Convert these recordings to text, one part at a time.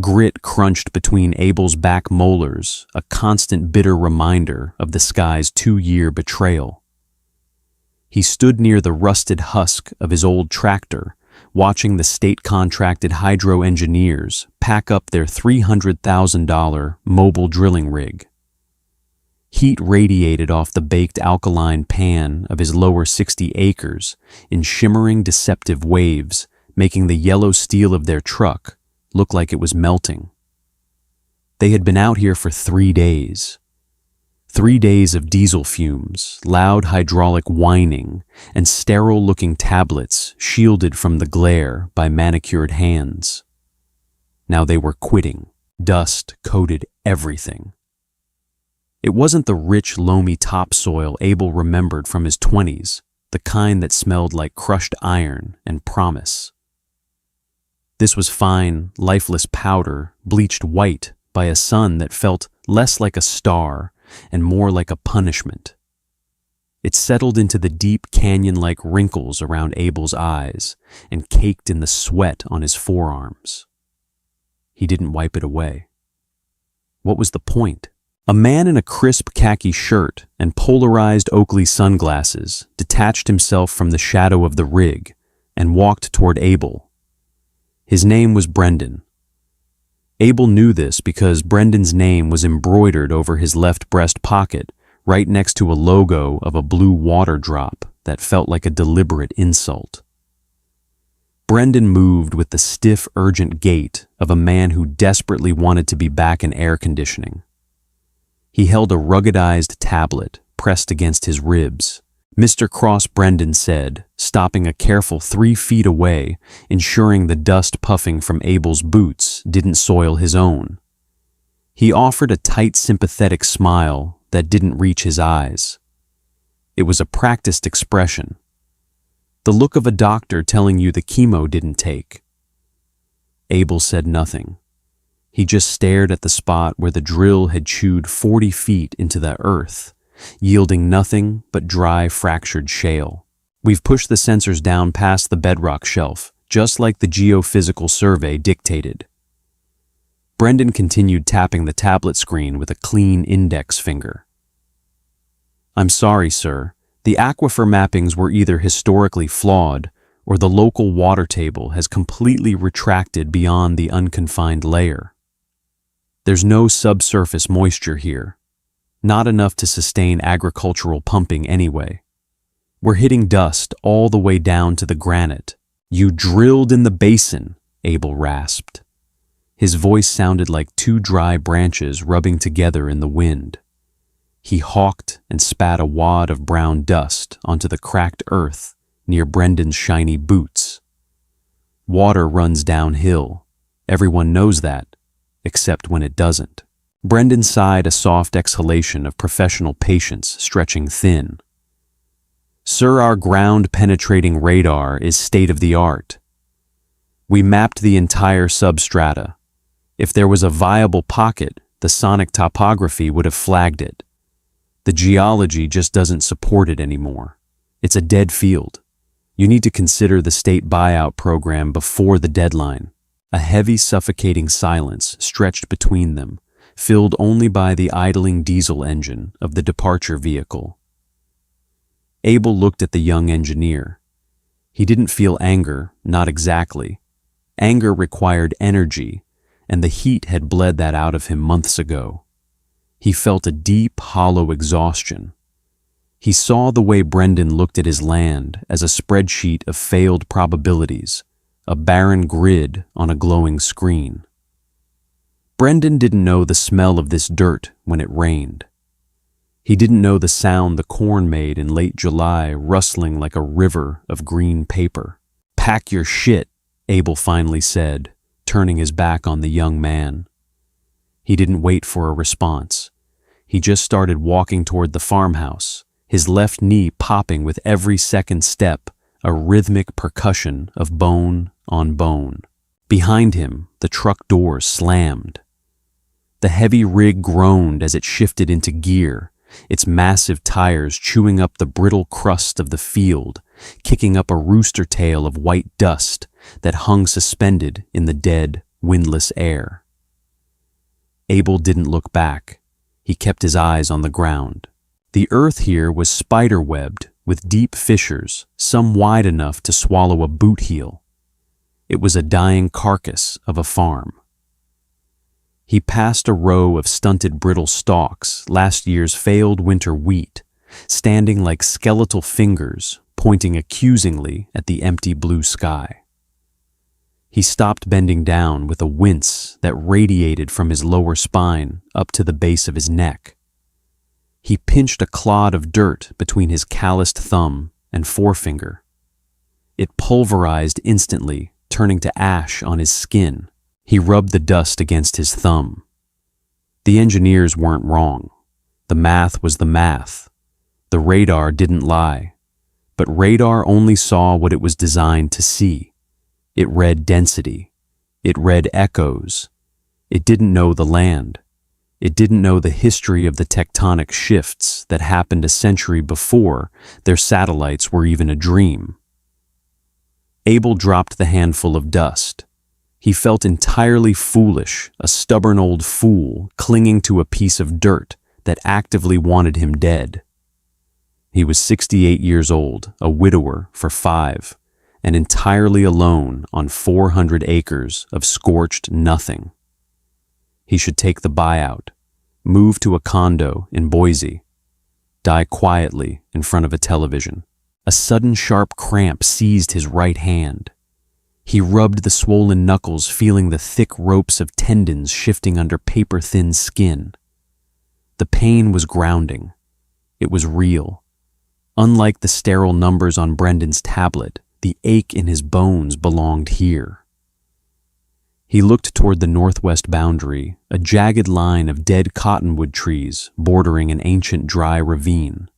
Grit crunched between Abel's back molars, a constant bitter reminder of the sky's 2-year betrayal. He stood near the rusted husk of his old tractor, watching the state-contracted hydro engineers pack up their $300,000 mobile drilling rig. Heat radiated off the baked alkaline pan of his lower 60 acres in shimmering, deceptive waves, making the yellow steel of their truck look like it was melting. They had been out here for 3 days. 3 days of diesel fumes, loud hydraulic whining, and sterile-looking tablets shielded from the glare by manicured hands. Now they were quitting. Dust coated everything. It wasn't the rich, loamy topsoil Abel remembered from his 20s, the kind that smelled like crushed iron and promise. This was fine, lifeless powder, bleached white by a sun that felt less like a star and more like a punishment. It settled into the deep canyon-like wrinkles around Abel's eyes and caked in the sweat on his forearms. He didn't wipe it away. What was the point? A man in a crisp khaki shirt and polarized Oakley sunglasses detached himself from the shadow of the rig and walked toward Abel. His name was Brendan. Abel knew this because Brendan's name was embroidered over his left breast pocket, right next to a logo of a blue water drop that felt like a deliberate insult. Brendan moved with the stiff, urgent gait of a man who desperately wanted to be back in air conditioning. He held a ruggedized tablet pressed against his ribs. "Mr. Cross," Brendan said, stopping a careful 3 feet away, ensuring the dust puffing from Abel's boots didn't soil his own. He offered a tight, sympathetic smile that didn't reach his eyes. It was a practiced expression. The look of a doctor telling you the chemo didn't take. Abel said nothing. He just stared at the spot where the drill had chewed 40 feet into the earth, yielding nothing but dry, fractured shale. "We've pushed the sensors down past the bedrock shelf, just like the geophysical survey dictated." Brendan continued tapping the tablet screen with a clean index finger. "I'm sorry, sir. The aquifer mappings were either historically flawed or the local water table has completely retracted beyond the unconfined layer. There's no subsurface moisture here. Not enough to sustain agricultural pumping anyway. We're hitting dust all the way down to the granite." "You drilled in the basin," Abel rasped. His voice sounded like 2 dry branches rubbing together in the wind. He hawked and spat a wad of brown dust onto the cracked earth near Brendan's shiny boots. "Water runs downhill. Everyone knows that, except when it doesn't." Brendan sighed a soft exhalation of professional patience stretching thin. "Sir, our ground-penetrating radar is state-of-the-art. We mapped the entire substrata. If there was a viable pocket, the sonic topography would have flagged it. The geology just doesn't support it anymore. It's a dead field. You need to consider the state buyout program before the deadline." A heavy, suffocating silence stretched between them, filled only by the idling diesel engine of the departure vehicle. Abel looked at the young engineer. He didn't feel anger, not exactly. Anger required energy, and the heat had bled that out of him months ago. He felt a deep, hollow exhaustion. He saw the way Brendan looked at his land as a spreadsheet of failed probabilities, a barren grid on a glowing screen. Brendan didn't know the smell of this dirt when it rained. He didn't know the sound the corn made in late July rustling like a river of green paper. "Pack your shit," Abel finally said, turning his back on the young man. He didn't wait for a response. He just started walking toward the farmhouse, his left knee popping with every second step, a rhythmic percussion of bone on bone. Behind him, the truck doors slammed. The heavy rig groaned as it shifted into gear, its massive tires chewing up the brittle crust of the field, kicking up a rooster tail of white dust that hung suspended in the dead, windless air. Abel didn't look back. He kept his eyes on the ground. The earth here was spider-webbed with deep fissures, some wide enough to swallow a boot heel. It was a dying carcass of a farm. He passed a row of stunted brittle stalks, last year's failed winter wheat, standing like skeletal fingers, pointing accusingly at the empty blue sky. He stopped bending down with a wince that radiated from his lower spine up to the base of his neck. He pinched a clod of dirt between his calloused thumb and forefinger. It pulverized instantly, turning to ash on his skin. He rubbed the dust against his thumb. The engineers weren't wrong. The math was the math. The radar didn't lie. But radar only saw what it was designed to see. It read density. It read echoes. It didn't know the land. It didn't know the history of the tectonic shifts that happened a century before their satellites were even a dream. Abel dropped the handful of dust. He felt entirely foolish, a stubborn old fool clinging to a piece of dirt that actively wanted him dead. He was 68 years old, a widower for 5, and entirely alone on 400 acres of scorched nothing. He should take the buyout, move to a condo in Boise, die quietly in front of a television. A sudden sharp cramp seized his right hand. He rubbed the swollen knuckles, feeling the thick ropes of tendons shifting under paper-thin skin. The pain was grounding. It was real. Unlike the sterile numbers on Brendan's tablet, the ache in his bones belonged here. He looked toward the northwest boundary, a jagged line of dead cottonwood trees bordering an ancient dry ravine.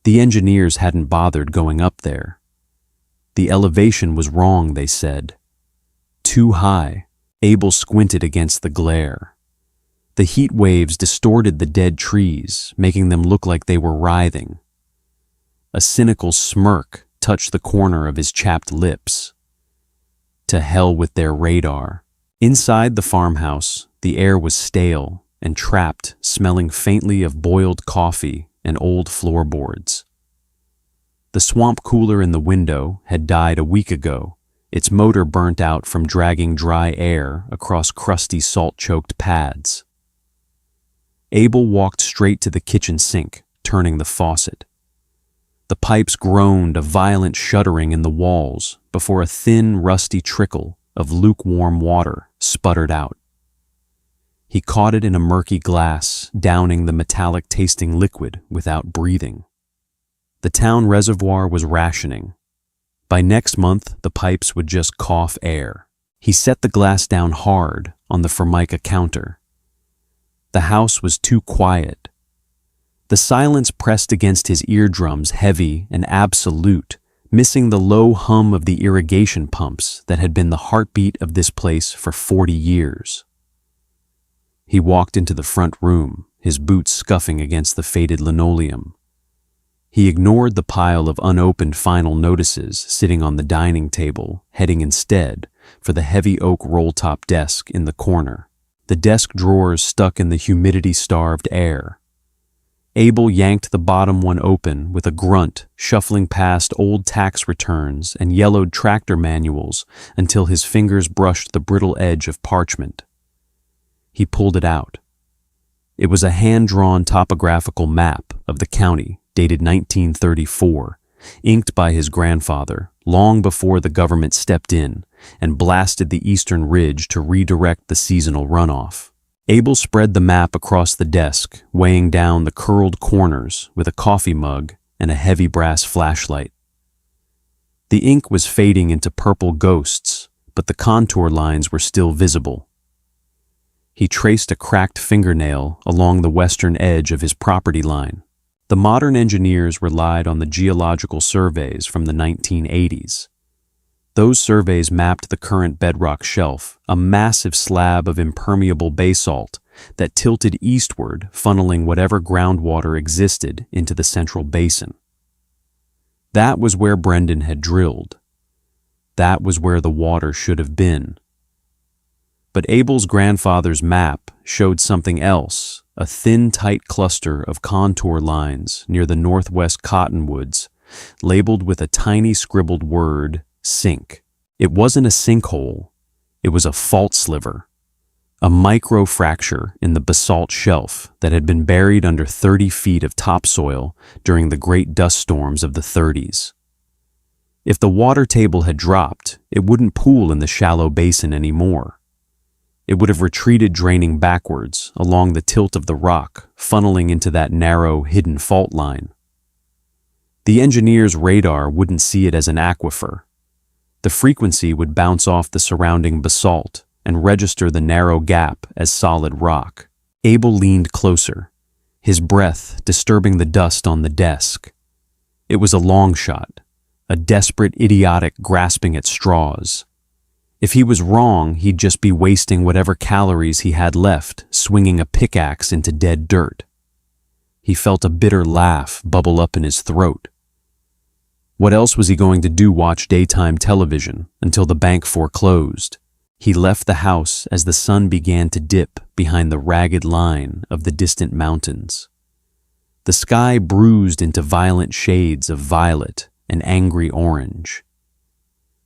The engineers hadn't bothered going up there. The elevation was wrong, they said. Too high. Abel squinted against the glare. The heat waves distorted the dead trees, making them look like they were writhing. A cynical smirk touched the corner of his chapped lips. To hell with their radar. Inside the farmhouse, the air was stale and trapped, smelling faintly of boiled coffee and old floorboards. The swamp cooler in the window had died a week ago, its motor burnt out from dragging dry air across crusty salt-choked pads. Abel walked straight to the kitchen sink, turning the faucet. The pipes groaned a violent shuddering in the walls before a thin, rusty trickle of lukewarm water sputtered out. He caught it in a murky glass, downing the metallic-tasting liquid without breathing. The town reservoir was rationing. By next month, the pipes would just cough air. He set the glass down hard on the Formica counter. The house was too quiet. The silence pressed against his eardrums, heavy and absolute, missing the low hum of the irrigation pumps that had been the heartbeat of this place for 40 years. He walked into the front room, his boots scuffing against the faded linoleum. He ignored the pile of unopened final notices sitting on the dining table, heading instead for the heavy oak roll-top desk in the corner. The desk drawers stuck in the humidity-starved air. Abel yanked the bottom one open with a grunt, shuffling past old tax returns and yellowed tractor manuals until his fingers brushed the brittle edge of parchment. He pulled it out. It was a hand-drawn topographical map of the county, dated 1934, inked by his grandfather, long before the government stepped in and blasted the eastern ridge to redirect the seasonal runoff. Abel spread the map across the desk, weighing down the curled corners with a coffee mug and a heavy brass flashlight. The ink was fading into purple ghosts, but the contour lines were still visible. He traced a cracked fingernail along the western edge of his property line. The modern engineers relied on the geological surveys from the 1980s. Those surveys mapped the current bedrock shelf, a massive slab of impermeable basalt that tilted eastward, funneling whatever groundwater existed into the central basin. That was where Brendan had drilled. That was where the water should have been. But Abel's grandfather's map showed something else, a thin, tight cluster of contour lines near the northwest cottonwoods, labeled with a tiny scribbled word, sink. It wasn't a sinkhole, it was a fault sliver, a micro-fracture in the basalt shelf that had been buried under 30 feet of topsoil during the great dust storms of the 30s. If the water table had dropped, it wouldn't pool in the shallow basin anymore. It would have retreated, draining backwards along the tilt of the rock, funneling into that narrow, hidden fault line. The engineer's radar wouldn't see it as an aquifer. The frequency would bounce off the surrounding basalt and register the narrow gap as solid rock. Abel leaned closer, his breath disturbing the dust on the desk. It was a long shot, a desperate, idiotic grasping at straws. If he was wrong, he'd just be wasting whatever calories he had left, swinging a pickaxe into dead dirt. He felt a bitter laugh bubble up in his throat. What else was he going to do, watch daytime television until the bank foreclosed? He left the house as the sun began to dip behind the ragged line of the distant mountains. The sky bruised into violent shades of violet and angry orange.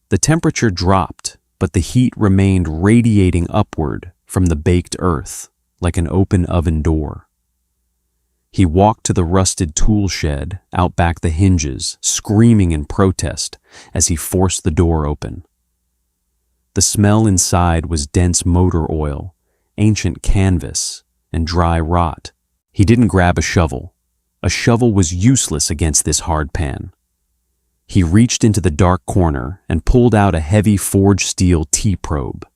The temperature dropped, but the heat remained radiating upward from the baked earth like an open oven door. He walked to the rusted tool shed out back the hinges, screaming in protest as he forced the door open. The smell inside was dense motor oil, ancient canvas, and dry rot. He didn't grab a shovel. A shovel was useless against this hardpan. He reached into the dark corner and pulled out a heavy forged steel T-probe.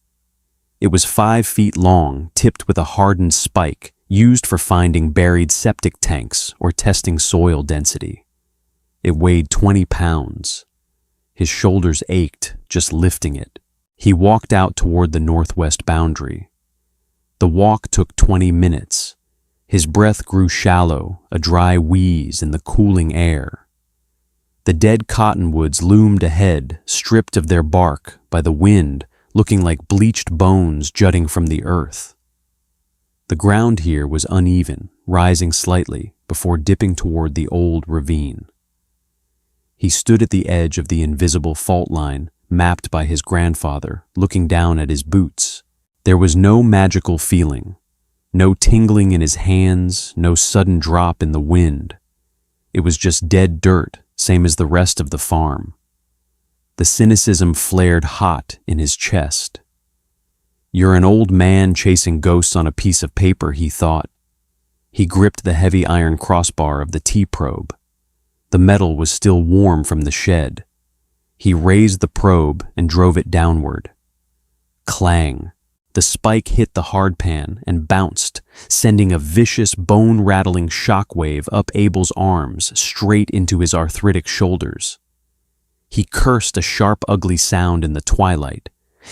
It was 5 feet long, tipped with a hardened spike, used for finding buried septic tanks or testing soil density. It weighed 20 pounds. His shoulders ached just lifting it. He walked out toward the northwest boundary. The walk took 20 minutes. His breath grew shallow, a dry wheeze in the cooling air. The dead cottonwoods loomed ahead, stripped of their bark by the wind, looking like bleached bones jutting from the earth. The ground here was uneven, rising slightly before dipping toward the old ravine. He stood at the edge of the invisible fault line, mapped by his grandfather, looking down at his boots. There was no magical feeling, no tingling in his hands, no sudden drop in the wind. It was just dead dirt, same as the rest of the farm. The cynicism flared hot in his chest. "You're an old man chasing ghosts on a piece of paper," he thought. He gripped the heavy iron crossbar of the T-probe. The metal was still warm from the shed. He raised the probe and drove it downward. Clang! The spike hit the hardpan and bounced, sending a vicious, bone-rattling shockwave up Abel's arms, straight into his arthritic shoulders. He cursed a sharp, ugly sound in the twilight.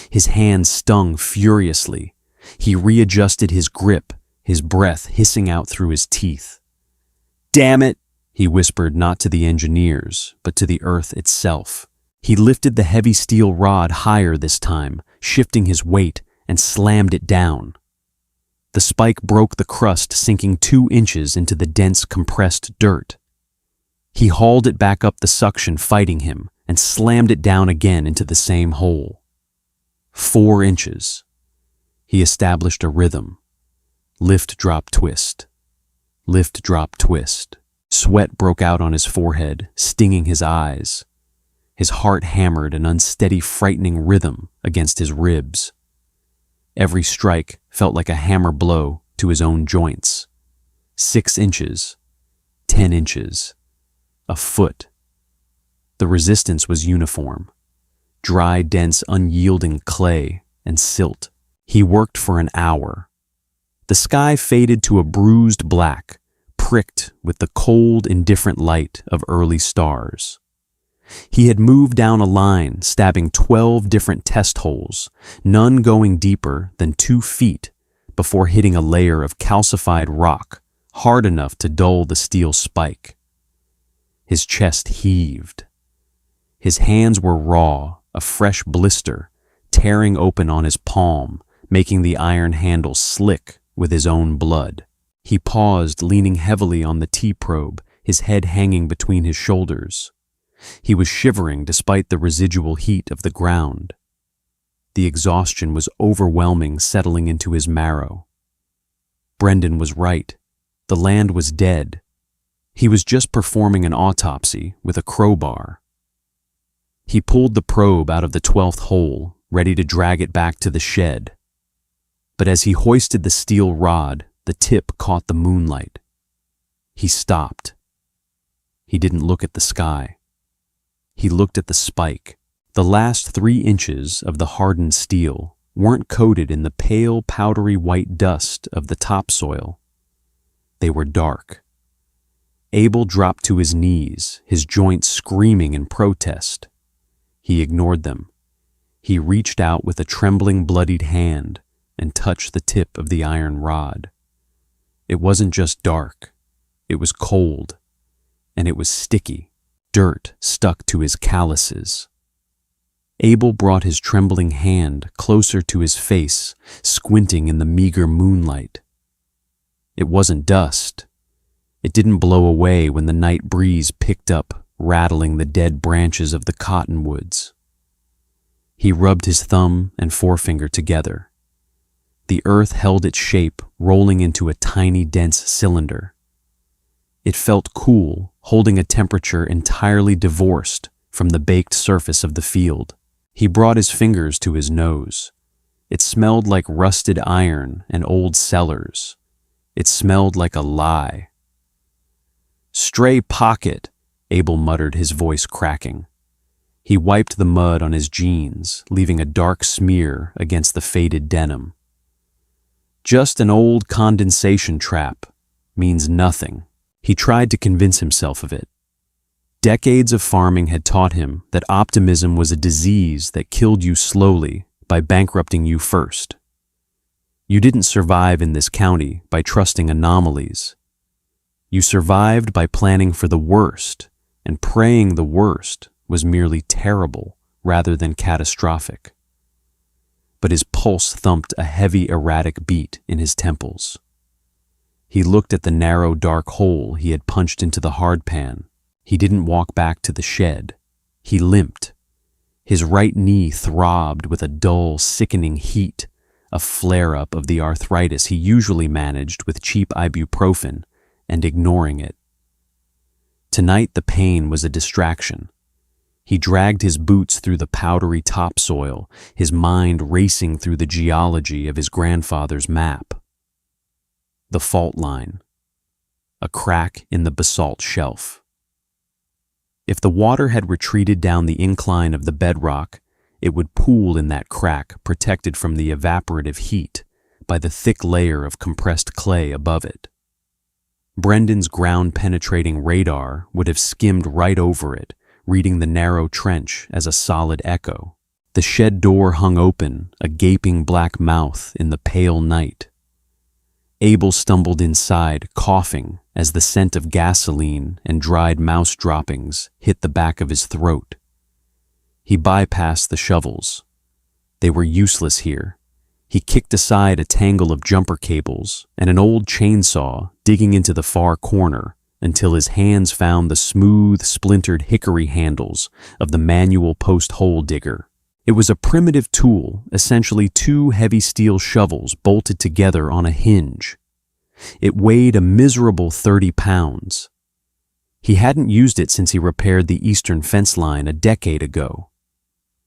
His hands stung furiously. He readjusted his grip, his breath hissing out through his teeth. "Damn it!" he whispered, not to the engineers, but to the earth itself. He lifted the heavy steel rod higher this time, shifting his weight, and slammed it down. The spike broke the crust, sinking 2 inches into the dense, compressed dirt. He hauled it back up the suction, fighting him, and slammed it down again into the same hole. 4 inches. He established a rhythm. Lift, drop, twist. Lift, drop, twist. Sweat broke out on his forehead, stinging his eyes. His heart hammered an unsteady, frightening rhythm against his ribs. Every strike felt like a hammer blow to his own joints. 6 inches. 10 inches. A foot. The resistance was uniform. Dry, dense, unyielding clay and silt. He worked for an hour. The sky faded to a bruised black, pricked with the cold, indifferent light of early stars. He had moved down a line, stabbing 12 different test holes, none going deeper than 2 feet, before hitting a layer of calcified rock, hard enough to dull the steel spike. His chest heaved. His hands were raw, a fresh blister, tearing open on his palm, making the iron handle slick with his own blood. He paused, leaning heavily on the T-probe, his head hanging between his shoulders. He was shivering despite the residual heat of the ground. The exhaustion was overwhelming, settling into his marrow. Brendan was right. The land was dead. He was just performing an autopsy with a crowbar. He pulled the probe out of the 12th hole, ready to drag it back to the shed. But as he hoisted the steel rod, the tip caught the moonlight. He stopped. He didn't look at the sky. He looked at the spike. The last 3 inches of the hardened steel weren't coated in the pale, powdery white dust of the topsoil. They were dark. Abel dropped to his knees, his joints screaming in protest. He ignored them. He reached out with a trembling, bloodied hand and touched the tip of the iron rod. It wasn't just dark. It was cold, and it was sticky. Dirt stuck to his calluses. Abel brought his trembling hand closer to his face, squinting in the meager moonlight. It wasn't dust. It didn't blow away when the night breeze picked up, rattling the dead branches of the cottonwoods. He rubbed his thumb and forefinger together. The earth held its shape, rolling into a tiny, dense cylinder. It felt cool, holding a temperature entirely divorced from the baked surface of the field. He brought his fingers to his nose. It smelled like rusted iron and old cellars. It smelled like a lie. "Stray pocket," Abel muttered, his voice cracking. He wiped the mud on his jeans, leaving a dark smear against the faded denim. "Just an old condensation trap. Means nothing." He tried to convince himself of it. Decades of farming had taught him that optimism was a disease that killed you slowly by bankrupting you first. You didn't survive in this county by trusting anomalies. You survived by planning for the worst, and praying the worst was merely terrible rather than catastrophic. But his pulse thumped a heavy, erratic beat in his temples. He looked at the narrow, dark hole he had punched into the hardpan. He didn't walk back to the shed. He limped. His right knee throbbed with a dull, sickening heat, a flare-up of the arthritis he usually managed with cheap ibuprofen and ignoring it. Tonight the pain was a distraction. He dragged his boots through the powdery topsoil, his mind racing through the geology of his grandfather's map. The fault line. A crack in the basalt shelf. If the water had retreated down the incline of the bedrock, it would pool in that crack, protected from the evaporative heat by the thick layer of compressed clay above it. Brendan's ground-penetrating radar would have skimmed right over it, reading the narrow trench as a solid echo. The shed door hung open, a gaping black mouth in the pale night. Abel stumbled inside, coughing, as the scent of gasoline and dried mouse droppings hit the back of his throat. He bypassed the shovels. They were useless here. He kicked aside a tangle of jumper cables and an old chainsaw, digging into the far corner until his hands found the smooth, splintered hickory handles of the manual post-hole digger. It was a primitive tool, essentially 2 heavy steel shovels bolted together on a hinge. It weighed a miserable 30 pounds. He hadn't used it since he repaired the eastern fence line a decade ago.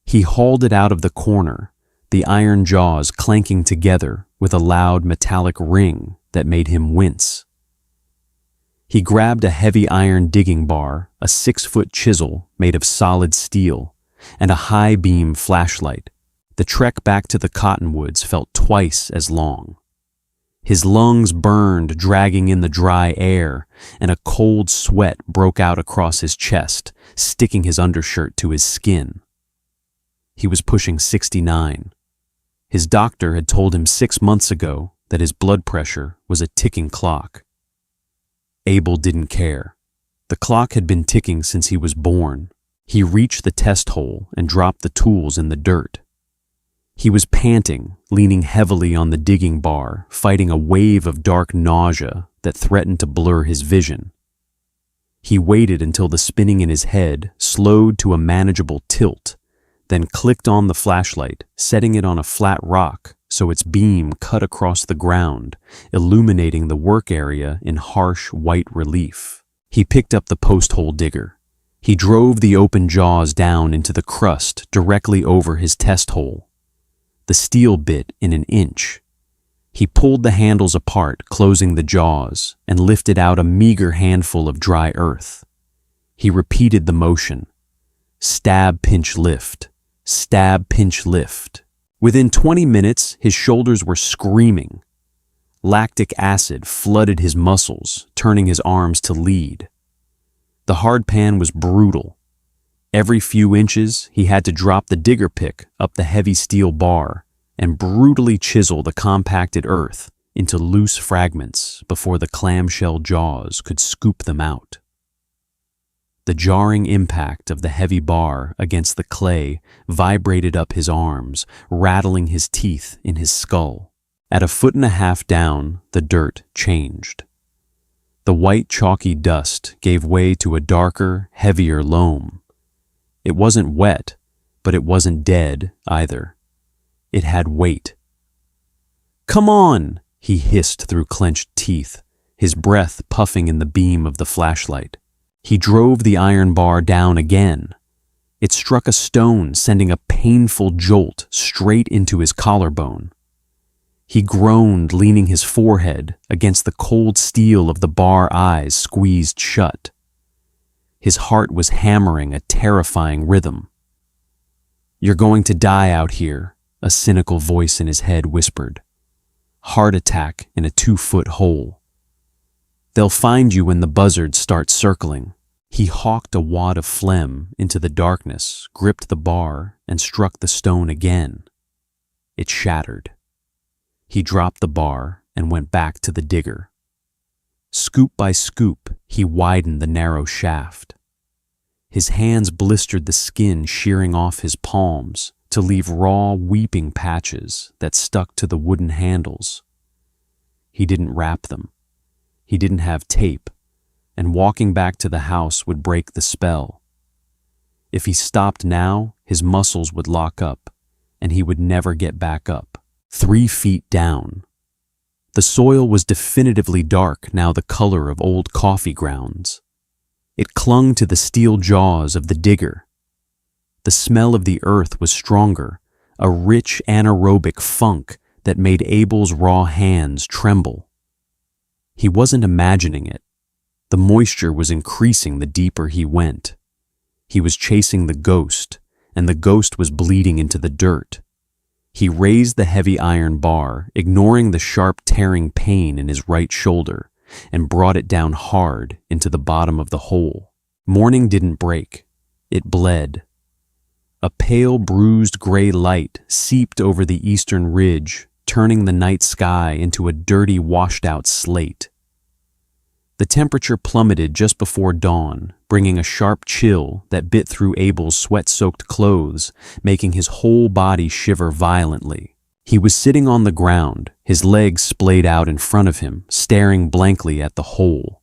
He hauled it out of the corner, the iron jaws clanking together with a loud metallic ring that made him wince. He grabbed a heavy iron digging bar, a 6-foot chisel made of solid steel, and a high-beam flashlight. The trek back to the cottonwoods felt twice as long. His lungs burned, dragging in the dry air, and a cold sweat broke out across his chest, sticking his undershirt to his skin. He was pushing 69. His doctor had told him 6 months ago that his blood pressure was a ticking clock. Abel didn't care. The clock had been ticking since he was born. He reached the test hole and dropped the tools in the dirt. He was panting, leaning heavily on the digging bar, fighting a wave of dark nausea that threatened to blur his vision. He waited until the spinning in his head slowed to a manageable tilt, then clicked on the flashlight, setting it on a flat rock so its beam cut across the ground, illuminating the work area in harsh white relief. He picked up the post-hole digger. He drove the open jaws down into the crust directly over his test hole, the steel bit in an inch. He pulled the handles apart, closing the jaws, and lifted out a meager handful of dry earth. He repeated the motion. Stab, pinch, lift. Stab, pinch, lift. Within 20 minutes, his shoulders were screaming. Lactic acid flooded his muscles, turning his arms to lead. The hard pan was brutal. Every few inches, he had to drop the digger pick up the heavy steel bar and brutally chisel the compacted earth into loose fragments before the clamshell jaws could scoop them out. The jarring impact of the heavy bar against the clay vibrated up his arms, rattling his teeth in his skull. At 1.5 feet down, the dirt changed. The white chalky dust gave way to a darker, heavier loam. It wasn't wet, but it wasn't dead either. It had weight. "Come on!" he hissed through clenched teeth, his breath puffing in the beam of the flashlight. He drove the iron bar down again. It struck a stone, sending a painful jolt straight into his collarbone. He groaned, leaning his forehead against the cold steel of the bar eyes squeezed shut. His heart was hammering a terrifying rhythm. "You're going to die out here," a cynical voice in his head whispered. "Heart attack in a 2-foot hole. They'll find you when the buzzards start circling." He hawked a wad of phlegm into the darkness, gripped the bar, and struck the stone again. It shattered. He dropped the bar and went back to the digger. Scoop by scoop, he widened the narrow shaft. His hands blistered the skin shearing off his palms to leave raw, weeping patches that stuck to the wooden handles. He didn't wrap them. He didn't have tape, and walking back to the house would break the spell. If he stopped now, his muscles would lock up, and he would never get back up. 3 feet down. The soil was definitively dark, now the color of old coffee grounds. It clung to the steel jaws of the digger. The smell of the earth was stronger, a rich anaerobic funk that made Abel's raw hands tremble. He wasn't imagining it. The moisture was increasing the deeper he went. He was chasing the ghost, and the ghost was bleeding into the dirt. He raised the heavy iron bar, ignoring the sharp tearing pain in his right shoulder, and brought it down hard into the bottom of the hole. Morning didn't break. It bled. A pale, bruised gray light seeped over the eastern ridge, turning the night sky into a dirty, washed-out slate. The temperature plummeted just before dawn, bringing a sharp chill that bit through Abel's sweat-soaked clothes, making his whole body shiver violently. He was sitting on the ground, his legs splayed out in front of him, staring blankly at the hole.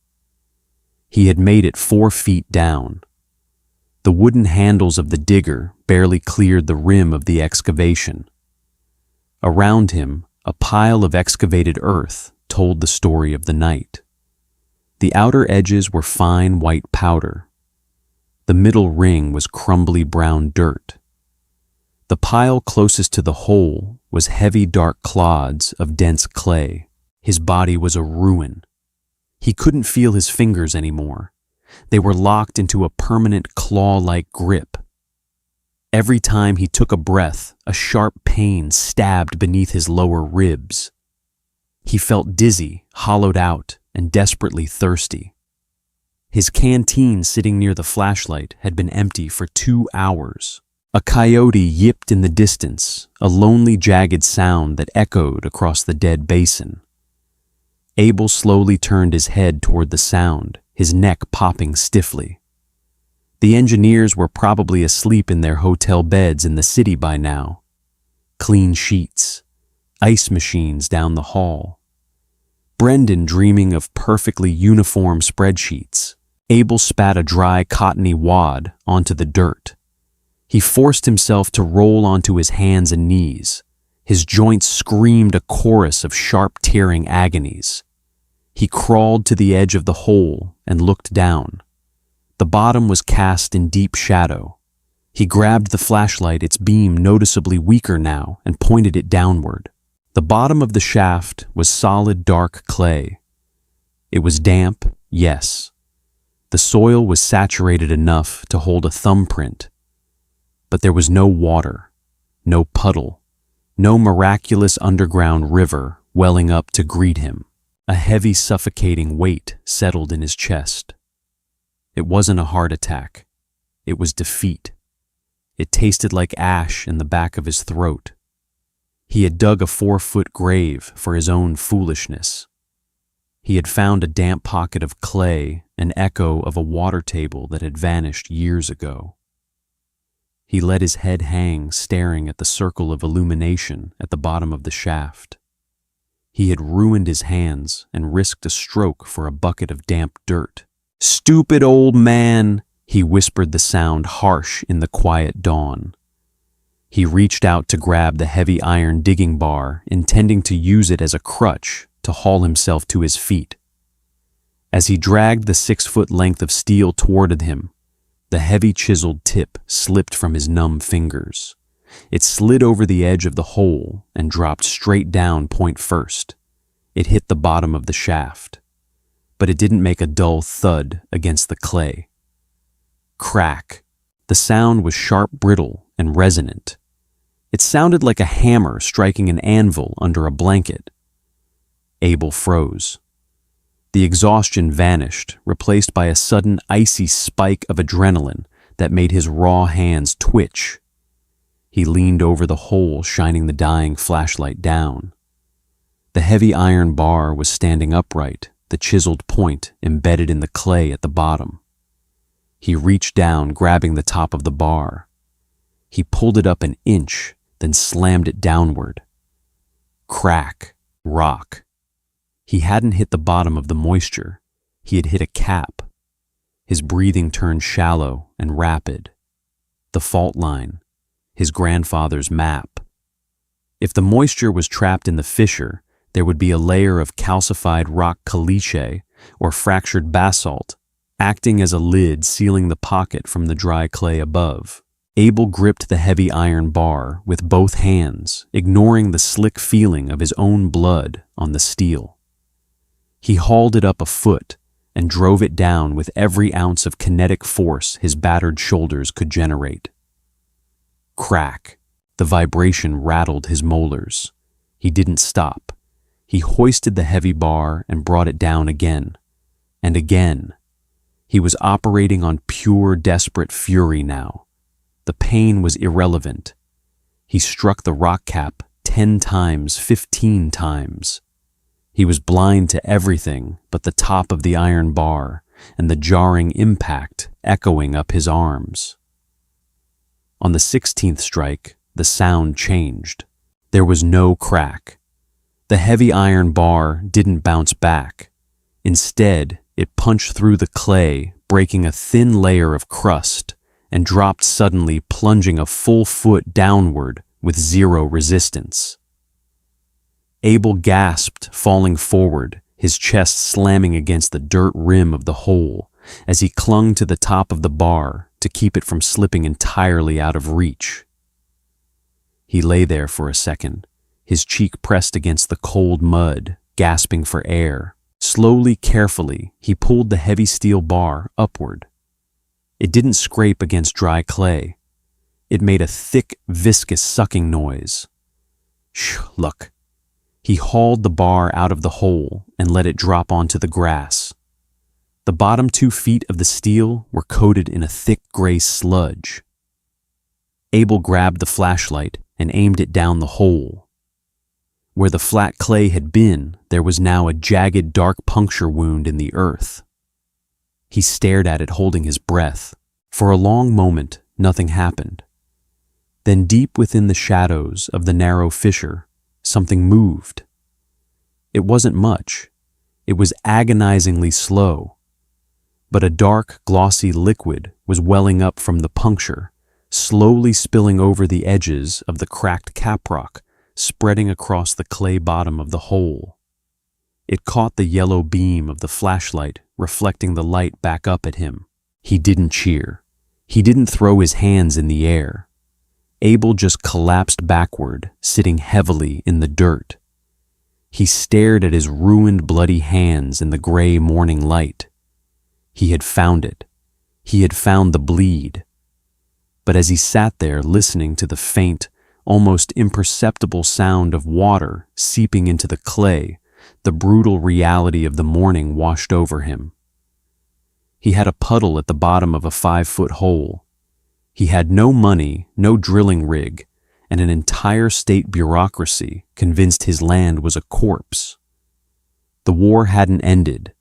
He had made it 4 feet down. The wooden handles of the digger barely cleared the rim of the excavation. Around him, a pile of excavated earth told the story of the night. The outer edges were fine white powder. The middle ring was crumbly brown dirt. The pile closest to the hole was heavy dark clods of dense clay. His body was a ruin. He couldn't feel his fingers anymore. They were locked into a permanent claw-like grip. Every time he took a breath, a sharp pain stabbed beneath his lower ribs. He felt dizzy, hollowed out, and desperately thirsty. His canteen sitting near the flashlight had been empty for 2 hours. A coyote yipped in the distance, a lonely, jagged sound that echoed across the dead basin. Abel slowly turned his head toward the sound, his neck popping stiffly. The engineers were probably asleep in their hotel beds in the city by now. clean sheets, ice machines down the hall. Brendan dreaming of perfectly uniform spreadsheets. Abel spat a dry, cottony wad onto the dirt. He forced himself to roll onto his hands and knees. His joints screamed a chorus of sharp, tearing agonies. He crawled to the edge of the hole and looked down. The bottom was cast in deep shadow. He grabbed the flashlight, its beam noticeably weaker now, and pointed it downward. The bottom of the shaft was solid, dark clay. It was damp, yes. The soil was saturated enough to hold a thumbprint. But there was no water, no puddle, no miraculous underground river welling up to greet him. A heavy, suffocating weight settled in his chest. It wasn't a heart attack. It was defeat. It tasted like ash in the back of his throat. He had dug a 4-foot grave for his own foolishness. He had found a damp pocket of clay, an echo of a water table that had vanished years ago. He let his head hang, staring at the circle of illumination at the bottom of the shaft. He had ruined his hands and risked a stroke for a bucket of damp dirt. "Stupid old man," he whispered, the sound harsh in the quiet dawn. He reached out to grab the heavy iron digging bar, intending to use it as a crutch to haul himself to his feet. As he dragged the 6-foot length of steel toward him, the heavy chiseled tip slipped from his numb fingers. It slid over the edge of the hole and dropped straight down point first. It hit the bottom of the shaft, but it didn't make a dull thud against the clay. Crack. The sound was sharp, brittle, and resonant. It sounded like a hammer striking an anvil under a blanket. Abel froze. The exhaustion vanished, replaced by a sudden icy spike of adrenaline that made his raw hands twitch. He leaned over the hole, shining the dying flashlight down. The heavy iron bar was standing upright, the chiseled point embedded in the clay at the bottom. He reached down, grabbing the top of the bar. He pulled it up an inch, then slammed it downward. Crack. Rock. He hadn't hit the bottom of the moisture. He had hit a cap. His breathing turned shallow and rapid. The fault line. His grandfather's map. If the moisture was trapped in the fissure, there would be a layer of calcified rock caliche or fractured basalt, acting as a lid sealing the pocket from the dry clay above. Abel gripped the heavy iron bar with both hands, ignoring the slick feeling of his own blood on the steel. He hauled it up a foot and drove it down with every ounce of kinetic force his battered shoulders could generate. Crack. The vibration rattled his molars. He didn't stop. He hoisted the heavy bar and brought it down again. And again. He was operating on pure, desperate fury now. The pain was irrelevant. He struck the rock cap 10 times, 15 times. He was blind to everything but the top of the iron bar and the jarring impact echoing up his arms. On the 16th strike, the sound changed. There was no crack. The heavy iron bar didn't bounce back. Instead, it punched through the clay, breaking a thin layer of crust, and dropped suddenly, plunging a full foot downward with zero resistance. Abel gasped, falling forward, his chest slamming against the dirt rim of the hole as he clung to the top of the bar to keep it from slipping entirely out of reach. He lay there for a second, his cheek pressed against the cold mud, gasping for air. Slowly, carefully, he pulled the heavy steel bar upward. It didn't scrape against dry clay. It made a thick, viscous sucking noise. Shh, look. He hauled the bar out of the hole and let it drop onto the grass. The bottom 2 feet of the steel were coated in a thick gray sludge. Abel grabbed the flashlight and aimed it down the hole. Where the flat clay had been, there was now a jagged, dark puncture wound in the earth. He stared at it, holding his breath. For a long moment, nothing happened. Then deep within the shadows of the narrow fissure, something moved. It wasn't much. It was agonizingly slow. But a dark, glossy liquid was welling up from the puncture, slowly spilling over the edges of the cracked caprock, spreading across the clay bottom of the hole. It caught the yellow beam of the flashlight, reflecting the light back up at him. He didn't cheer. He didn't throw his hands in the air. Abel just collapsed backward, sitting heavily in the dirt. He stared at his ruined, bloody hands in the gray morning light. He had found it. He had found the bleed. But as he sat there listening to the faint, almost imperceptible sound of water seeping into the clay, the brutal reality of the morning washed over him. He had a puddle at the bottom of a 5-foot hole. He had no money, no drilling rig, and an entire state bureaucracy convinced his land was a corpse. The war hadn't ended.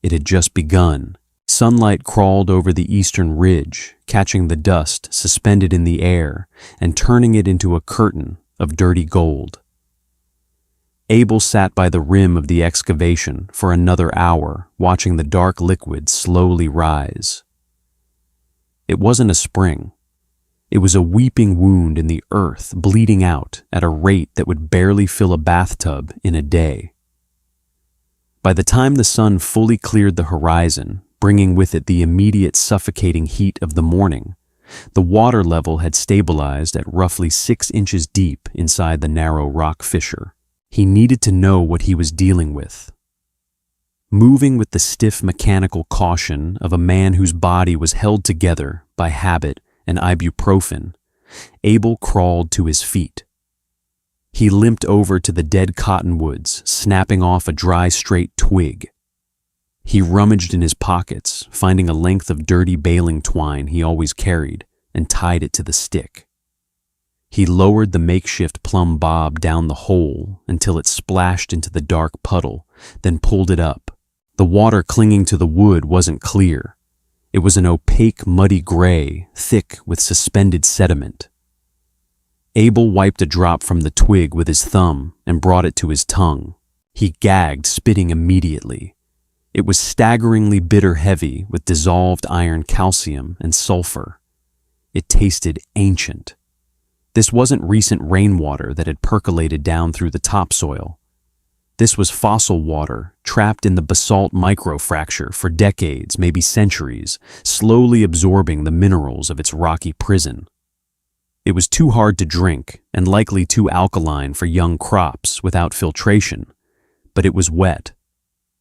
It had just begun. Sunlight crawled over the eastern ridge, catching the dust suspended in the air and turning it into a curtain of dirty gold. Abel sat by the rim of the excavation for another hour, watching the dark liquid slowly rise. It wasn't a spring. It was a weeping wound in the earth, bleeding out at a rate that would barely fill a bathtub in a day. By the time the sun fully cleared the horizon, bringing with it the immediate suffocating heat of the morning, the water level had stabilized at roughly 6 inches deep inside the narrow rock fissure. He needed to know what he was dealing with. Moving with the stiff mechanical caution of a man whose body was held together by habit and ibuprofen, Abel crawled to his feet. He limped over to the dead cottonwoods, snapping off a dry, straight twig. He rummaged in his pockets, finding a length of dirty baling twine he always carried, and tied it to the stick. He lowered the makeshift plumb bob down the hole until it splashed into the dark puddle, then pulled it up. The water clinging to the wood wasn't clear. It was an opaque, muddy gray, thick with suspended sediment. Abel wiped a drop from the twig with his thumb and brought it to his tongue. He gagged, spitting immediately. It was staggeringly bitter heavy with dissolved iron, calcium, and sulfur. It tasted ancient. This wasn't recent rainwater that had percolated down through the topsoil. This was fossil water trapped in the basalt microfracture for decades, maybe centuries, slowly absorbing the minerals of its rocky prison. It was too hard to drink and likely too alkaline for young crops without filtration, but it was wet.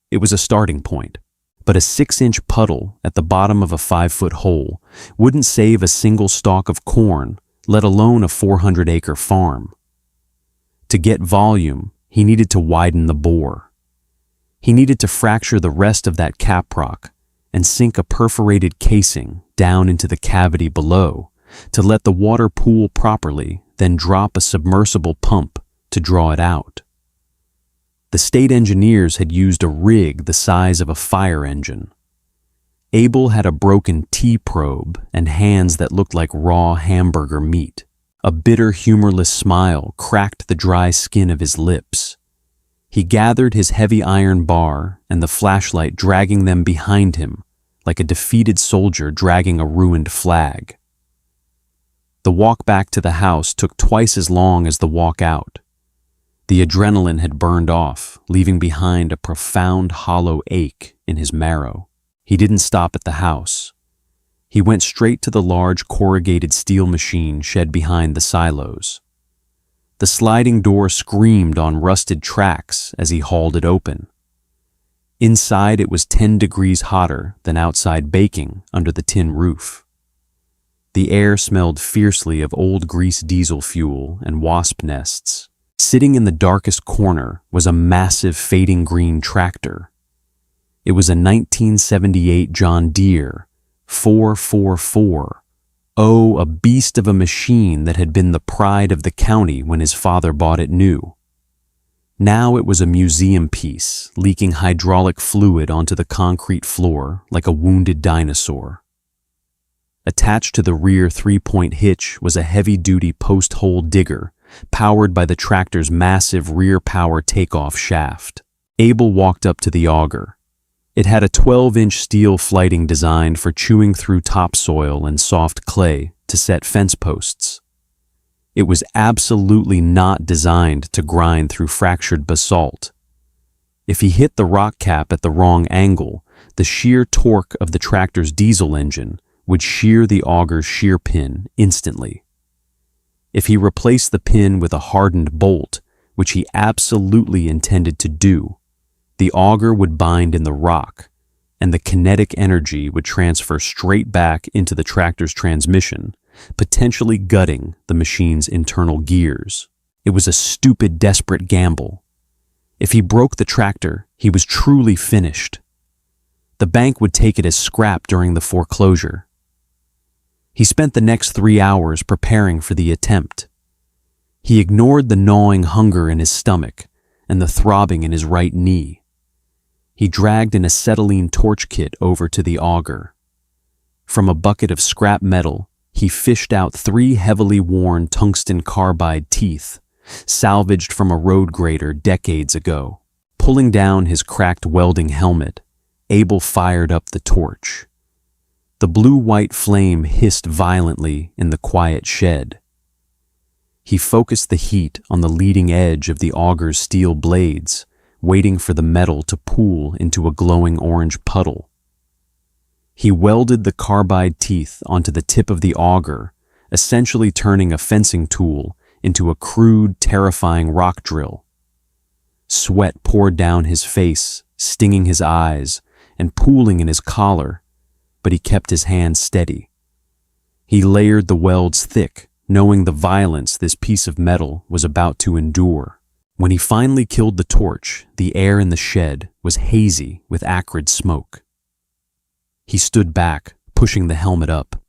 It was a starting point. But a 6-inch puddle at the bottom of a 5-foot hole wouldn't save a single stalk of corn, let alone a 400-acre farm. To get volume, he needed to widen the bore. He needed to fracture the rest of that caprock and sink a perforated casing down into the cavity below to let the water pool properly, then drop a submersible pump to draw it out. The state engineers had used a rig the size of a fire engine. Abel had a broken T-probe and hands that looked like raw hamburger meat. A bitter, humorless smile cracked the dry skin of his lips. He gathered his heavy iron bar and the flashlight, dragging them behind him, like a defeated soldier dragging a ruined flag. The walk back to the house took twice as long as the walk out. The adrenaline had burned off, leaving behind a profound, hollow ache in his marrow. He didn't stop at the house. He went straight to the large corrugated steel machine shed behind the silos. The sliding door screamed on rusted tracks as he hauled it open. Inside, it was 10 degrees hotter than outside baking under the tin roof. The air smelled fiercely of old grease diesel fuel and wasp nests. Sitting in the darkest corner was a massive fading green tractor. It was a 1978 John Deere 444. Oh, a beast of a machine that had been the pride of the county when his father bought it new. Now it was a museum piece, leaking hydraulic fluid onto the concrete floor like a wounded dinosaur. Attached to the rear three-point hitch was a heavy-duty post-hole digger, powered by the tractor's massive rear power takeoff shaft. Abel walked up to the auger. It had a 12-inch steel flighting designed for chewing through topsoil and soft clay to set fence posts. It was absolutely not designed to grind through fractured basalt. If he hit the rock cap at the wrong angle, the sheer torque of the tractor's diesel engine would shear the auger's shear pin instantly. If he replaced the pin with a hardened bolt, which he absolutely intended to do, the auger would bind in the rock, and the kinetic energy would transfer straight back into the tractor's transmission, potentially gutting the machine's internal gears. It was a stupid, desperate gamble. If he broke the tractor, he was truly finished. The bank would take it as scrap during the foreclosure. He spent the next 3 hours preparing for the attempt. He ignored the gnawing hunger in his stomach and the throbbing in his right knee. He dragged an acetylene torch kit over to the auger. From a bucket of scrap metal, he fished out 3 heavily worn tungsten carbide teeth, salvaged from a road grader decades ago. Pulling down his cracked welding helmet, Abel fired up the torch. The blue-white flame hissed violently in the quiet shed. He focused the heat on the leading edge of the auger's steel blades, waiting for the metal to pool into a glowing orange puddle. He welded the carbide teeth onto the tip of the auger, essentially turning a fencing tool into a crude, terrifying rock drill. Sweat poured down his face, stinging his eyes and pooling in his collar, but he kept his hand steady. He layered the welds thick, knowing the violence this piece of metal was about to endure. When he finally killed the torch, the air in the shed was hazy with acrid smoke. He stood back, pushing the helmet up.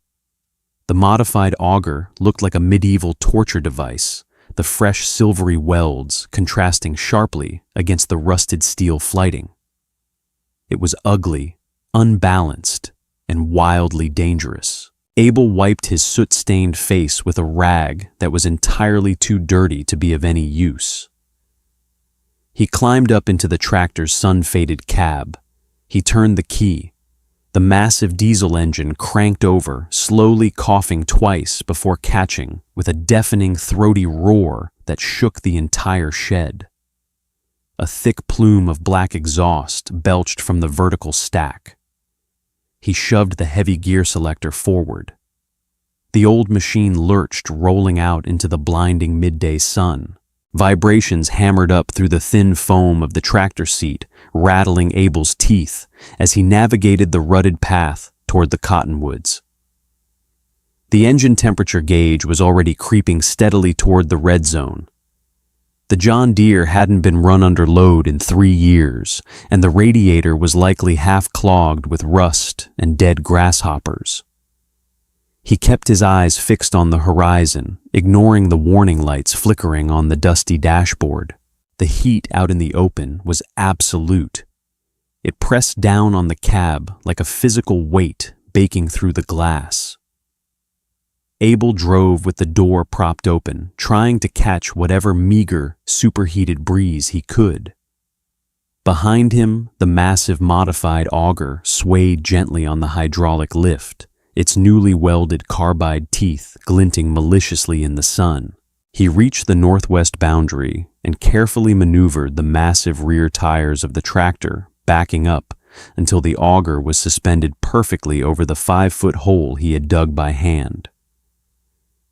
The modified auger looked like a medieval torture device, the fresh silvery welds contrasting sharply against the rusted steel flighting. It was ugly, unbalanced, and wildly dangerous. Abel wiped his soot-stained face with a rag that was entirely too dirty to be of any use. He climbed up into the tractor's sun-faded cab. He turned the key. The massive diesel engine cranked over, slowly coughing twice before catching with a deafening, throaty roar that shook the entire shed. A thick plume of black exhaust belched from the vertical stack. He shoved the heavy gear selector forward. The old machine lurched, rolling out into the blinding midday sun. Vibrations hammered up through the thin foam of the tractor seat, rattling Abel's teeth as he navigated the rutted path toward the cottonwoods. The engine temperature gauge was already creeping steadily toward the red zone. The John Deere hadn't been run under load in 3 years, and the radiator was likely half clogged with rust and dead grasshoppers. He kept his eyes fixed on the horizon, ignoring the warning lights flickering on the dusty dashboard. The heat out in the open was absolute. It pressed down on the cab like a physical weight baking through the glass. Abel drove with the door propped open, trying to catch whatever meager, superheated breeze he could. Behind him, the massive modified auger swayed gently on the hydraulic lift, its newly welded carbide teeth glinting maliciously in the sun. He reached the northwest boundary and carefully maneuvered the massive rear tires of the tractor, backing up until the auger was suspended perfectly over the 5-foot hole he had dug by hand.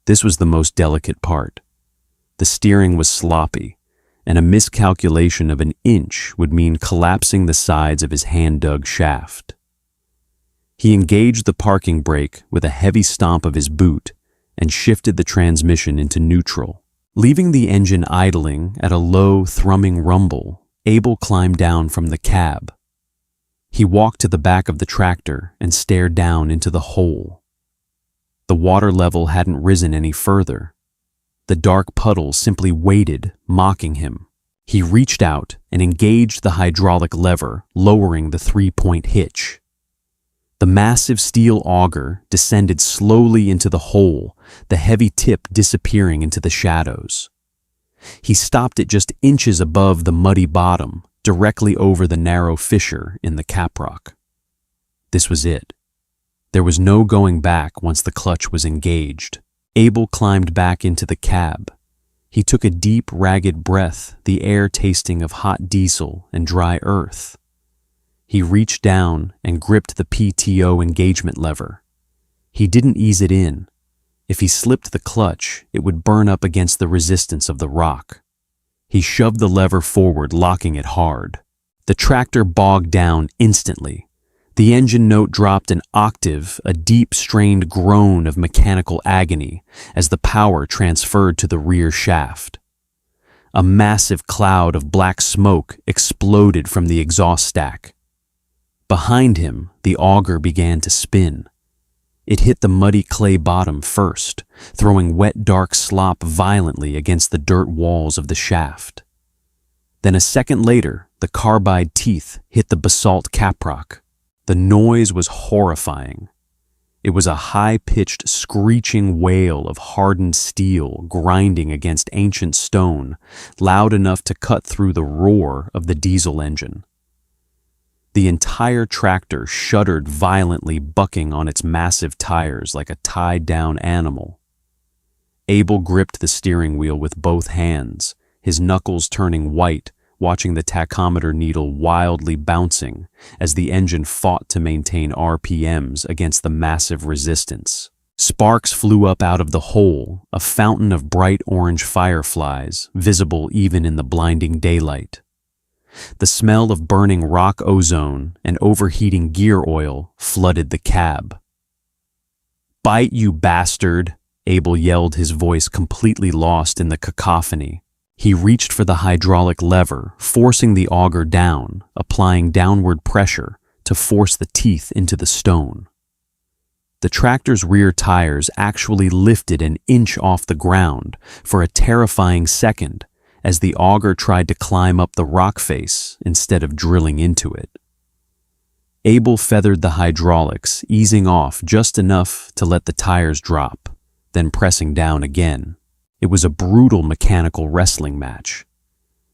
This was the most delicate part. The steering was sloppy, and a miscalculation of an inch would mean collapsing the sides of his hand-dug shaft. He engaged the parking brake with a heavy stomp of his boot and shifted the transmission into neutral. Leaving the engine idling at a low, thrumming rumble, Abel climbed down from the cab. He walked to the back of the tractor and stared down into the hole. The water level hadn't risen any further. The dark puddle simply waited, mocking him. He reached out and engaged the hydraulic lever, lowering the 3-point hitch. The massive steel auger descended slowly into the hole, the heavy tip disappearing into the shadows. He stopped it just inches above the muddy bottom, directly over the narrow fissure in the caprock. This was it. There was no going back once the clutch was engaged. Abel climbed back into the cab. He took a deep, ragged breath, the air tasting of hot diesel and dry earth. He reached down and gripped the PTO engagement lever. He didn't ease it in. If he slipped the clutch, it would burn up against the resistance of the rock. He shoved the lever forward, locking it hard. The tractor bogged down instantly. The engine note dropped an octave, a deep, strained groan of mechanical agony as the power transferred to the rear shaft. A massive cloud of black smoke exploded from the exhaust stack. Behind him, the auger began to spin. It hit the muddy clay bottom first, throwing wet, dark slop violently against the dirt walls of the shaft. Then a second later, the carbide teeth hit the basalt caprock. The noise was horrifying. It was a high-pitched, screeching wail of hardened steel grinding against ancient stone, loud enough to cut through the roar of the diesel engine. The entire tractor shuddered violently, bucking on its massive tires like a tied-down animal. Abel gripped the steering wheel with both hands, his knuckles turning white, watching the tachometer needle wildly bouncing as the engine fought to maintain RPMs against the massive resistance. Sparks flew up out of the hole, a fountain of bright orange fireflies, visible even in the blinding daylight. The smell of burning rock ozone and overheating gear oil flooded the cab. "Bite, you bastard!" Abel yelled, his voice completely lost in the cacophony. He reached for the hydraulic lever, forcing the auger down, applying downward pressure to force the teeth into the stone. The tractor's rear tires actually lifted an inch off the ground for a terrifying second as the auger tried to climb up the rock face instead of drilling into it. Abel feathered the hydraulics, easing off just enough to let the tires drop, then pressing down again. It was a brutal mechanical wrestling match.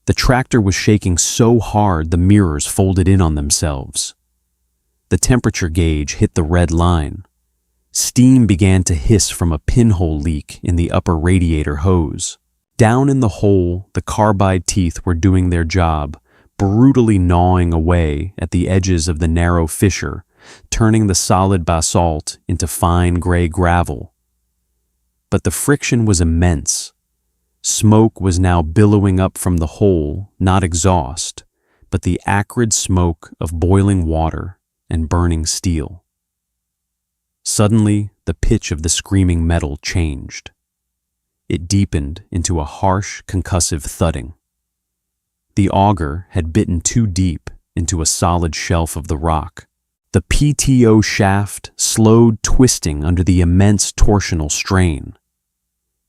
The tractor was shaking so hard the mirrors folded in on themselves. The temperature gauge hit the red line. Steam began to hiss from a pinhole leak in the upper radiator hose. Down in the hole, the carbide teeth were doing their job, brutally gnawing away at the edges of the narrow fissure, turning the solid basalt into fine gray gravel. But the friction was immense. Smoke was now billowing up from the hole, not exhaust, but the acrid smoke of boiling water and burning steel. Suddenly, the pitch of the screaming metal changed. It deepened into a harsh, concussive thudding. The auger had bitten too deep into a solid shelf of the rock. The PTO shaft slowed twisting under the immense torsional strain.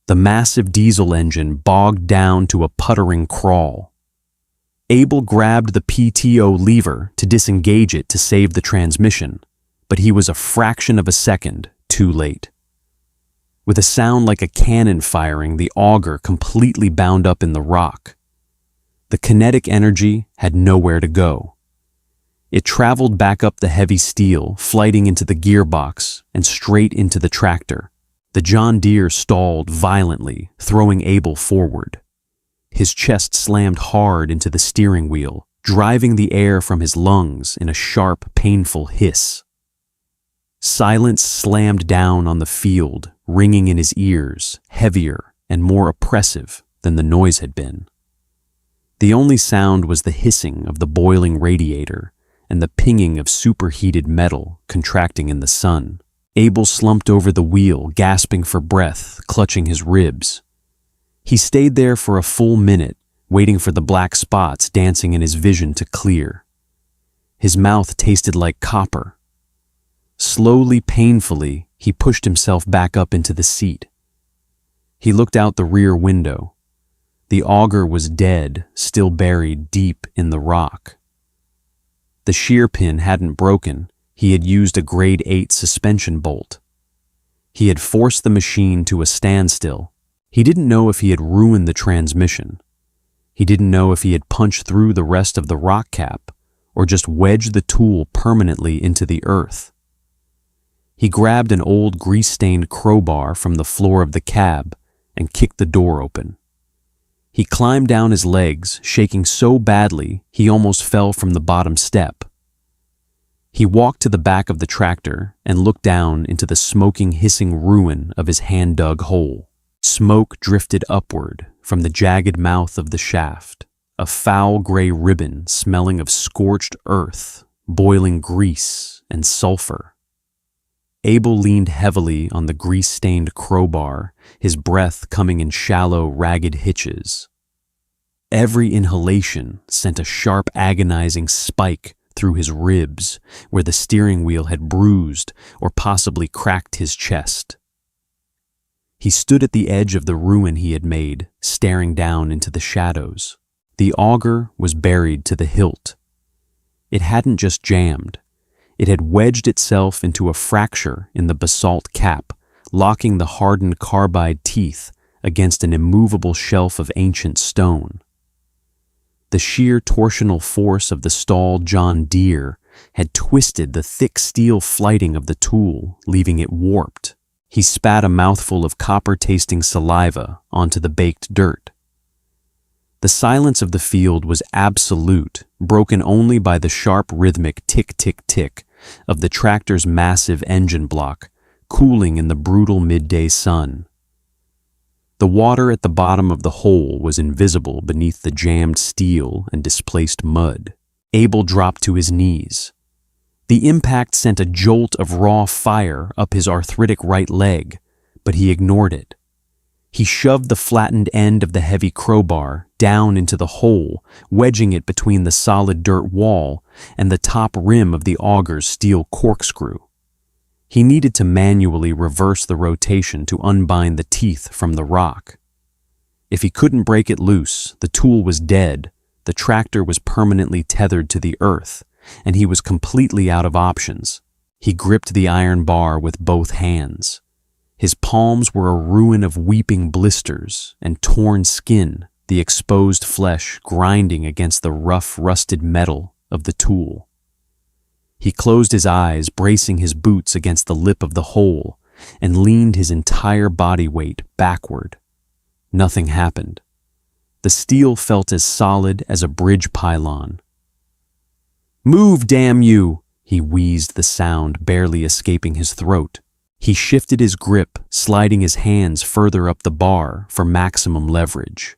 The massive diesel engine bogged down to a puttering crawl. Abel grabbed the PTO lever to disengage it to save the transmission, but he was a fraction of a second too late. With a sound like a cannon firing, the auger completely bound up in the rock. The kinetic energy had nowhere to go. It traveled back up the heavy steel, flighting into the gearbox and straight into the tractor. The John Deere stalled violently, throwing Abel forward. His chest slammed hard into the steering wheel, driving the air from his lungs in a sharp, painful hiss. Silence slammed down on the field, ringing in his ears, heavier and more oppressive than the noise had been. The only sound was the hissing of the boiling radiator and the pinging of superheated metal contracting in the sun. Abel slumped over the wheel, gasping for breath, clutching his ribs. He stayed there for a full minute, waiting for the black spots dancing in his vision to clear. His mouth tasted like copper. Slowly, painfully, he pushed himself back up into the seat. He looked out the rear window. The auger was dead, still buried deep in the rock. The shear pin hadn't broken. He had used a grade 8 suspension bolt. He had forced the machine to a standstill. He didn't know if he had ruined the transmission. He didn't know if he had punched through the rest of the rock cap or just wedged the tool permanently into the earth. He grabbed an old grease-stained crowbar from the floor of the cab and kicked the door open. He climbed down his legs, shaking so badly he almost fell from the bottom step. He walked to the back of the tractor and looked down into the smoking, hissing ruin of his hand-dug hole. Smoke drifted upward from the jagged mouth of the shaft, a foul gray ribbon smelling of scorched earth, boiling grease, and sulfur. Abel leaned heavily on the grease-stained crowbar, his breath coming in shallow, ragged hitches. Every inhalation sent a sharp, agonizing spike through his ribs where the steering wheel had bruised or possibly cracked his chest. He stood at the edge of the ruin he had made, staring down into the shadows. The auger was buried to the hilt. It hadn't just jammed. It had wedged itself into a fracture in the basalt cap, locking the hardened carbide teeth against an immovable shelf of ancient stone. The sheer torsional force of the stalled John Deere had twisted the thick steel flighting of the tool, leaving it warped. He spat a mouthful of copper-tasting saliva onto the baked dirt. The silence of the field was absolute, broken only by the sharp rhythmic tick-tick-tick of the tractor's massive engine block, cooling in the brutal midday sun. The water at the bottom of the hole was invisible beneath the jammed steel and displaced mud. Abel dropped to his knees. The impact sent a jolt of raw fire up his arthritic right leg, but he ignored it. He shoved the flattened end of the heavy crowbar down into the hole, wedging it between the solid dirt wall and the top rim of the auger's steel corkscrew. He needed to manually reverse the rotation to unbind the teeth from the rock. If he couldn't break it loose, the tool was dead, the tractor was permanently tethered to the earth, and he was completely out of options. He gripped the iron bar with both hands. His palms were a ruin of weeping blisters and torn skin, the exposed flesh grinding against the rough, rusted metal of the tool. He closed his eyes, bracing his boots against the lip of the hole, and leaned his entire body weight backward. Nothing happened. The steel felt as solid as a bridge pylon. "Move, damn you!" he wheezed, the sound barely escaping his throat. He shifted his grip, sliding his hands further up the bar for maximum leverage.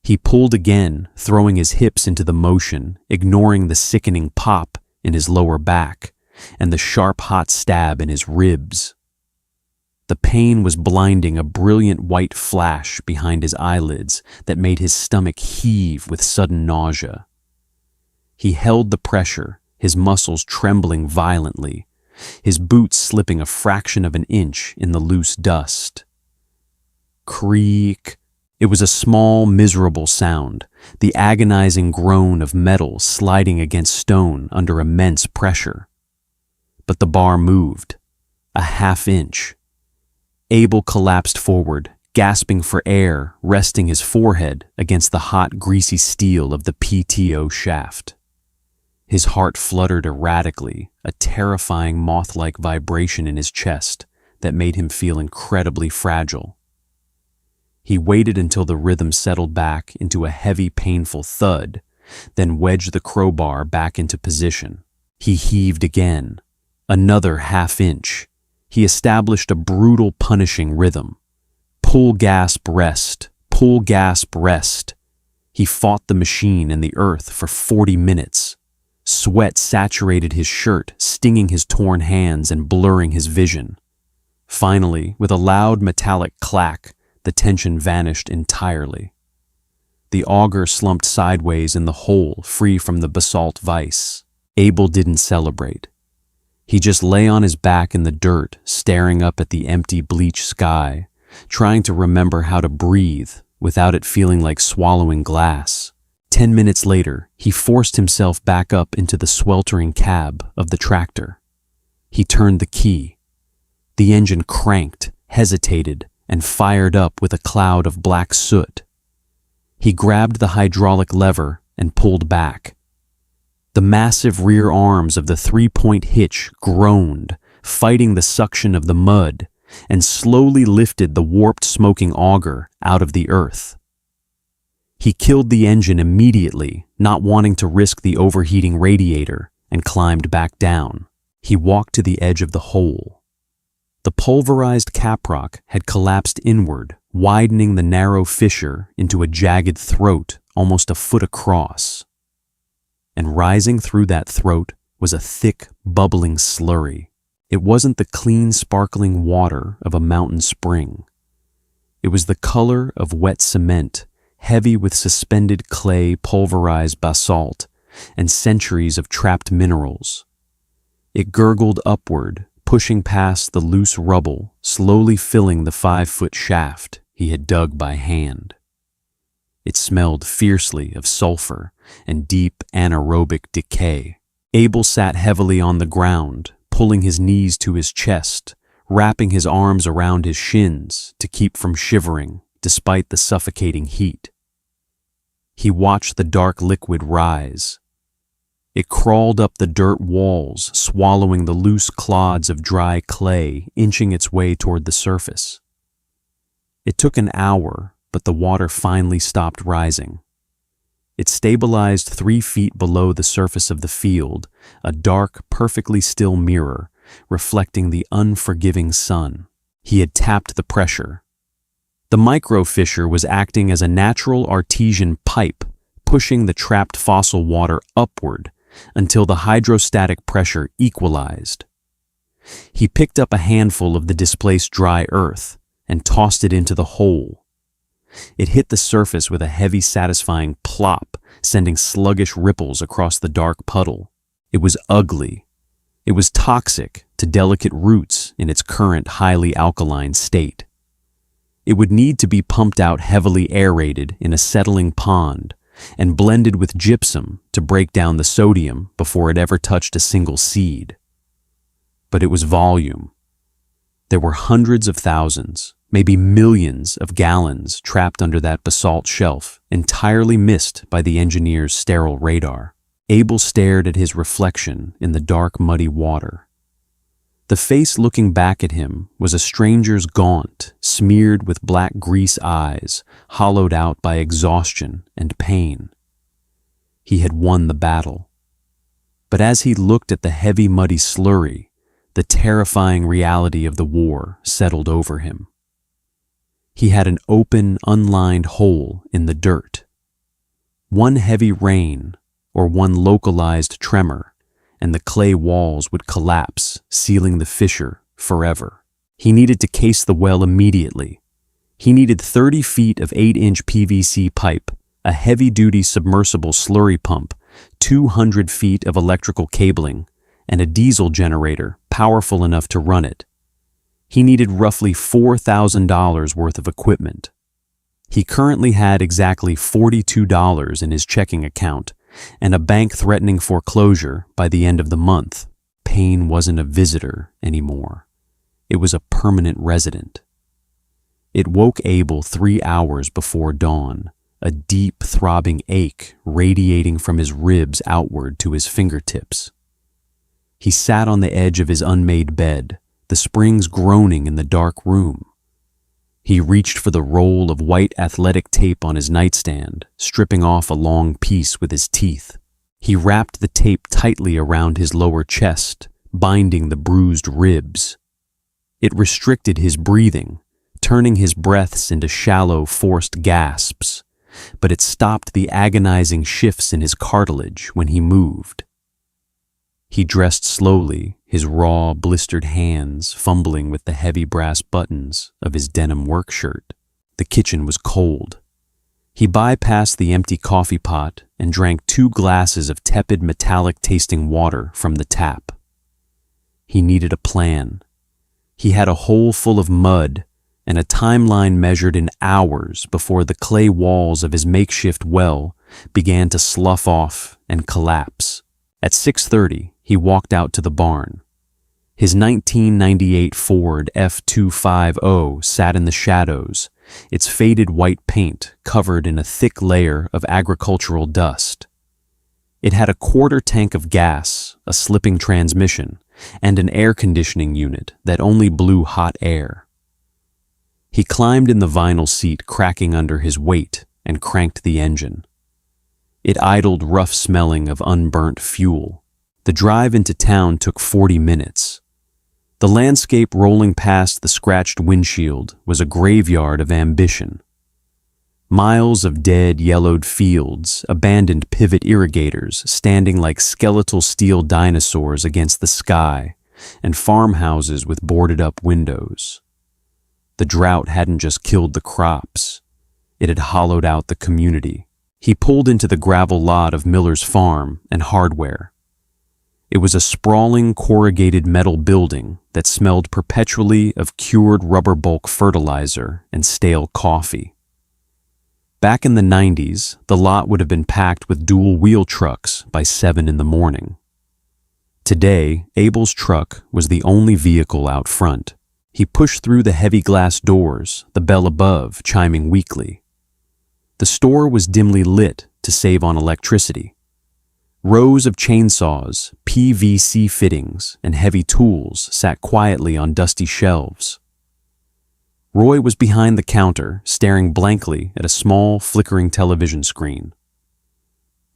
He pulled again, throwing his hips into the motion, ignoring the sickening pop in his lower back and the sharp hot stab in his ribs. The pain was blinding, a brilliant white flash behind his eyelids that made his stomach heave with sudden nausea. He held the pressure, his muscles trembling violently, his boots slipping a fraction of an inch in the loose dust. Creak. It was a small, miserable sound, the agonizing groan of metal sliding against stone under immense pressure. But the bar moved, a half-inch. Abel collapsed forward, gasping for air, resting his forehead against the hot, greasy steel of the PTO shaft. His heart fluttered erratically, a terrifying moth-like vibration in his chest that made him feel incredibly fragile. He waited until the rhythm settled back into a heavy, painful thud, then wedged the crowbar back into position. He heaved again. Another half-inch. He established a brutal, punishing rhythm. Pull, gasp, rest. Pull, gasp, rest. He fought the machine and the earth for 40 minutes. Sweat saturated his shirt, stinging his torn hands and blurring his vision. Finally, with a loud metallic clack, the tension vanished entirely. The auger slumped sideways in the hole, free from the basalt vise. Abel didn't celebrate. He just lay on his back in the dirt, staring up at the empty bleached sky, trying to remember how to breathe without it feeling like swallowing glass. 10 minutes later, he forced himself back up into the sweltering cab of the tractor. He turned the key. The engine cranked, hesitated, and fired up with a cloud of black soot. He grabbed the hydraulic lever and pulled back. The massive rear arms of the three-point hitch groaned, fighting the suction of the mud, and slowly lifted the warped smoking auger out of the earth. He killed the engine immediately, not wanting to risk the overheating radiator, and climbed back down. He walked to the edge of the hole. The pulverized caprock had collapsed inward, widening the narrow fissure into a jagged throat almost a foot across. And rising through that throat was a thick, bubbling slurry. It wasn't the clean, sparkling water of a mountain spring. It was the color of wet cement, heavy with suspended clay, pulverized basalt, and centuries of trapped minerals. It gurgled upward, pushing past the loose rubble, slowly filling the 5-foot shaft he had dug by hand. It smelled fiercely of sulfur and deep anaerobic decay. Abel sat heavily on the ground, pulling his knees to his chest, wrapping his arms around his shins to keep from shivering despite the suffocating heat. He watched the dark liquid rise. It crawled up the dirt walls, swallowing the loose clods of dry clay, inching its way toward the surface. It took an hour, but the water finally stopped rising. It stabilized 3 feet below the surface of the field, a dark, perfectly still mirror, reflecting the unforgiving sun. He had tapped the pressure. The microfissure was acting as a natural artesian pipe, pushing the trapped fossil water upward until the hydrostatic pressure equalized. He picked up a handful of the displaced dry earth and tossed it into the hole. It hit the surface with a heavy, satisfying plop, sending sluggish ripples across the dark puddle. It was ugly. It was toxic to delicate roots in its current highly alkaline state. It would need to be pumped out heavily aerated in a settling pond and blended with gypsum to break down the sodium before it ever touched a single seed. But it was volume. There were hundreds of thousands, maybe millions of gallons trapped under that basalt shelf, entirely missed by the engineer's sterile radar. Abel stared at his reflection in the dark, muddy water. The face looking back at him was a stranger's gaunt, smeared with black grease eyes, hollowed out by exhaustion and pain. He had won the battle. But as he looked at the heavy, muddy slurry, the terrifying reality of the war settled over him. He had an open, unlined hole in the dirt. One heavy rain, or one localized tremor, and the clay walls would collapse, sealing the fissure forever. He needed to case the well immediately. He needed 30 feet of 8-inch PVC pipe, a heavy-duty submersible slurry pump, 200 feet of electrical cabling, and a diesel generator powerful enough to run it. He needed roughly $4,000 worth of equipment. He currently had exactly $42 in his checking account, and a bank threatening foreclosure by the end of the month. Pain wasn't a visitor anymore. It was a permanent resident. It woke Abel 3 hours before dawn, a deep, throbbing ache radiating from his ribs outward to his fingertips. He sat on the edge of his unmade bed, the springs groaning in the dark room. He reached for the roll of white athletic tape on his nightstand, stripping off a long piece with his teeth. He wrapped the tape tightly around his lower chest, binding the bruised ribs. It restricted his breathing, turning his breaths into shallow, forced gasps, but it stopped the agonizing shifts in his cartilage when he moved. He dressed slowly, his raw, blistered hands fumbling with the heavy brass buttons of his denim work shirt. The kitchen was cold. He bypassed the empty coffee pot and drank 2 glasses of tepid, metallic-tasting water from the tap. He needed a plan. He had a hole full of mud and a timeline measured in hours before the clay walls of his makeshift well began to slough off and collapse. At 6:30, he walked out to the barn. His 1998 Ford F250 sat in the shadows, its faded white paint covered in a thick layer of agricultural dust. It had a quarter tank of gas, a slipping transmission, and an air conditioning unit that only blew hot air. He climbed in the vinyl seat, cracking under his weight, and cranked the engine. It idled, rough-smelling of unburnt fuel. The drive into town took 40 minutes. The landscape rolling past the scratched windshield was a graveyard of ambition. Miles of dead, yellowed fields, abandoned pivot irrigators standing like skeletal steel dinosaurs against the sky, and farmhouses with boarded-up windows. The drought hadn't just killed the crops. It had hollowed out the community. He pulled into the gravel lot of Miller's Farm and Hardware. It was a sprawling, corrugated metal building that smelled perpetually of cured rubber bulk fertilizer and stale coffee. Back in the 90s, the lot would have been packed with dual-wheel trucks by 7 in the morning. Today, Abel's truck was the only vehicle out front. He pushed through the heavy glass doors, the bell above chiming weakly. The store was dimly lit to save on electricity. Rows of chainsaws, PVC fittings, and heavy tools sat quietly on dusty shelves. Roy was behind the counter, staring blankly at a small, flickering television screen.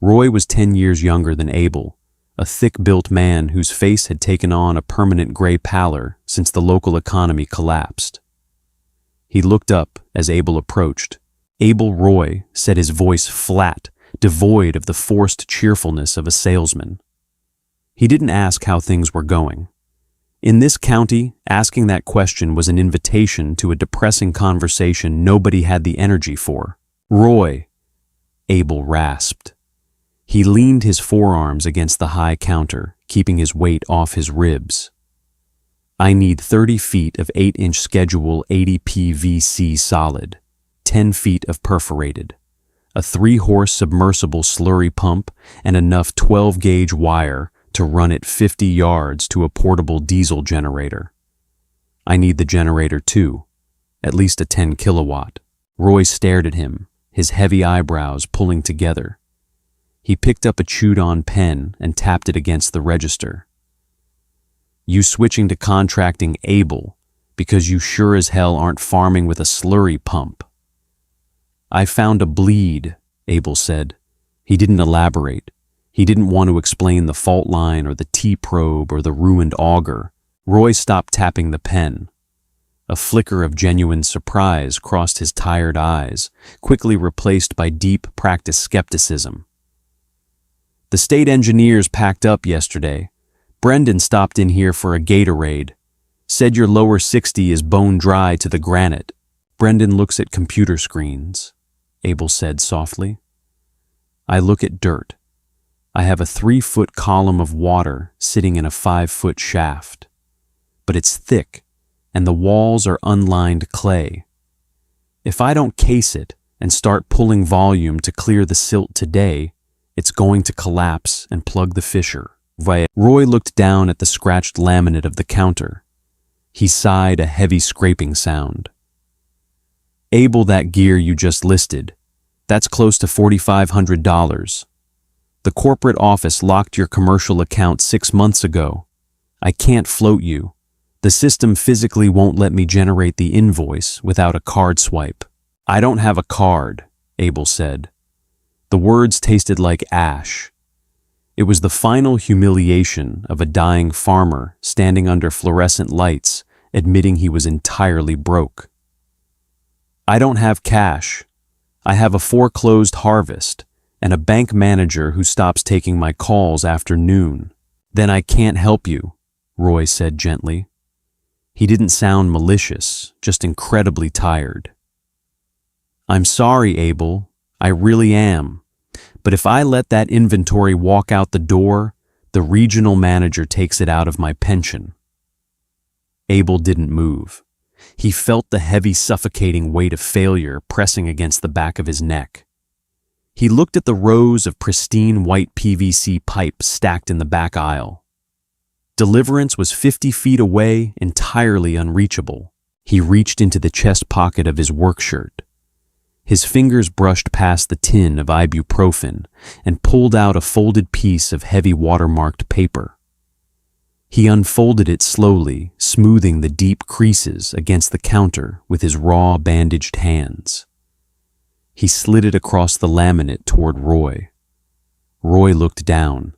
Roy was 10 years younger than Abel, a thick-built man whose face had taken on a permanent gray pallor since the local economy collapsed. He looked up as Abel approached. Abel Roy said, his voice flat, devoid of the forced cheerfulness of a salesman. He didn't ask how things were going. In this county, asking that question was an invitation to a depressing conversation nobody had the energy for. "Roy," Abel rasped. He leaned his forearms against the high counter, keeping his weight off his ribs. "I need 30 feet of 8-inch schedule 80 PVC solid, 10 feet of perforated, a 3-horse submersible slurry pump, and enough 12-gauge wire to run it 50 yards to a portable diesel generator. I need the generator too, at least a 10 kilowatt. Roy stared at him, his heavy eyebrows pulling together. He picked up a chewed-on pen and tapped it against the register. "You switching to contracting Abel because you sure as hell aren't farming with a slurry pump." "I found a bleed," Abel said. He didn't elaborate. He didn't want to explain the fault line or the T-probe or the ruined auger. Roy stopped tapping the pen. A flicker of genuine surprise crossed his tired eyes, quickly replaced by deep practiced skepticism. "The state engineers packed up yesterday. Brendan stopped in here for a Gatorade. Said your lower 60 is bone dry to the granite." "Brendan looks at computer screens," Abel said softly. "I look at dirt. I have a 3-foot column of water sitting in a 5-foot shaft. But it's thick, and the walls are unlined clay. If I don't case it and start pulling volume to clear the silt today, it's going to collapse and plug the fissure." Roy looked down at the scratched laminate of the counter. He sighed a heavy scraping sound. "Abel, that gear you just listed, that's close to $4,500. The corporate office locked your commercial account 6 months ago. I can't float you. The system physically won't let me generate the invoice without a card swipe." "I don't have a card," Abel said. The words tasted like ash. It was the final humiliation of a dying farmer standing under fluorescent lights, admitting he was entirely broke. "I don't have cash. I have a foreclosed harvest and a bank manager who stops taking my calls after noon." "Then I can't help you," Roy said gently. He didn't sound malicious, just incredibly tired. "I'm sorry, Abel. I really am. But if I let that inventory walk out the door, the regional manager takes it out of my pension." Abel didn't move. He felt the heavy, suffocating weight of failure pressing against the back of his neck. He looked at the rows of pristine white PVC pipes stacked in the back aisle. Deliverance was 50 feet away, entirely unreachable. He reached into the chest pocket of his work shirt. His fingers brushed past the tin of ibuprofen and pulled out a folded piece of heavy watermarked paper. He unfolded it slowly, smoothing the deep creases against the counter with his raw, bandaged hands. He slid it across the laminate toward Roy. Roy looked down.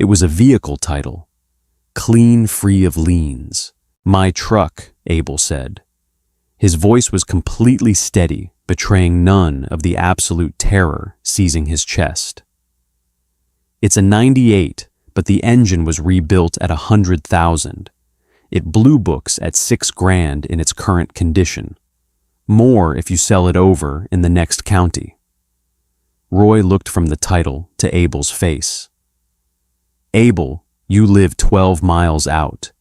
It was a vehicle title. Clean, free of liens. "My truck," Abel said. His voice was completely steady, betraying none of the absolute terror seizing his chest. "It's a 98, but the engine was rebuilt at 100,000. It blue books at $6,000 in its current condition. More if you sell it over in the next county." Roy looked from the title to Abel's face. "Abel, you live 12 miles out.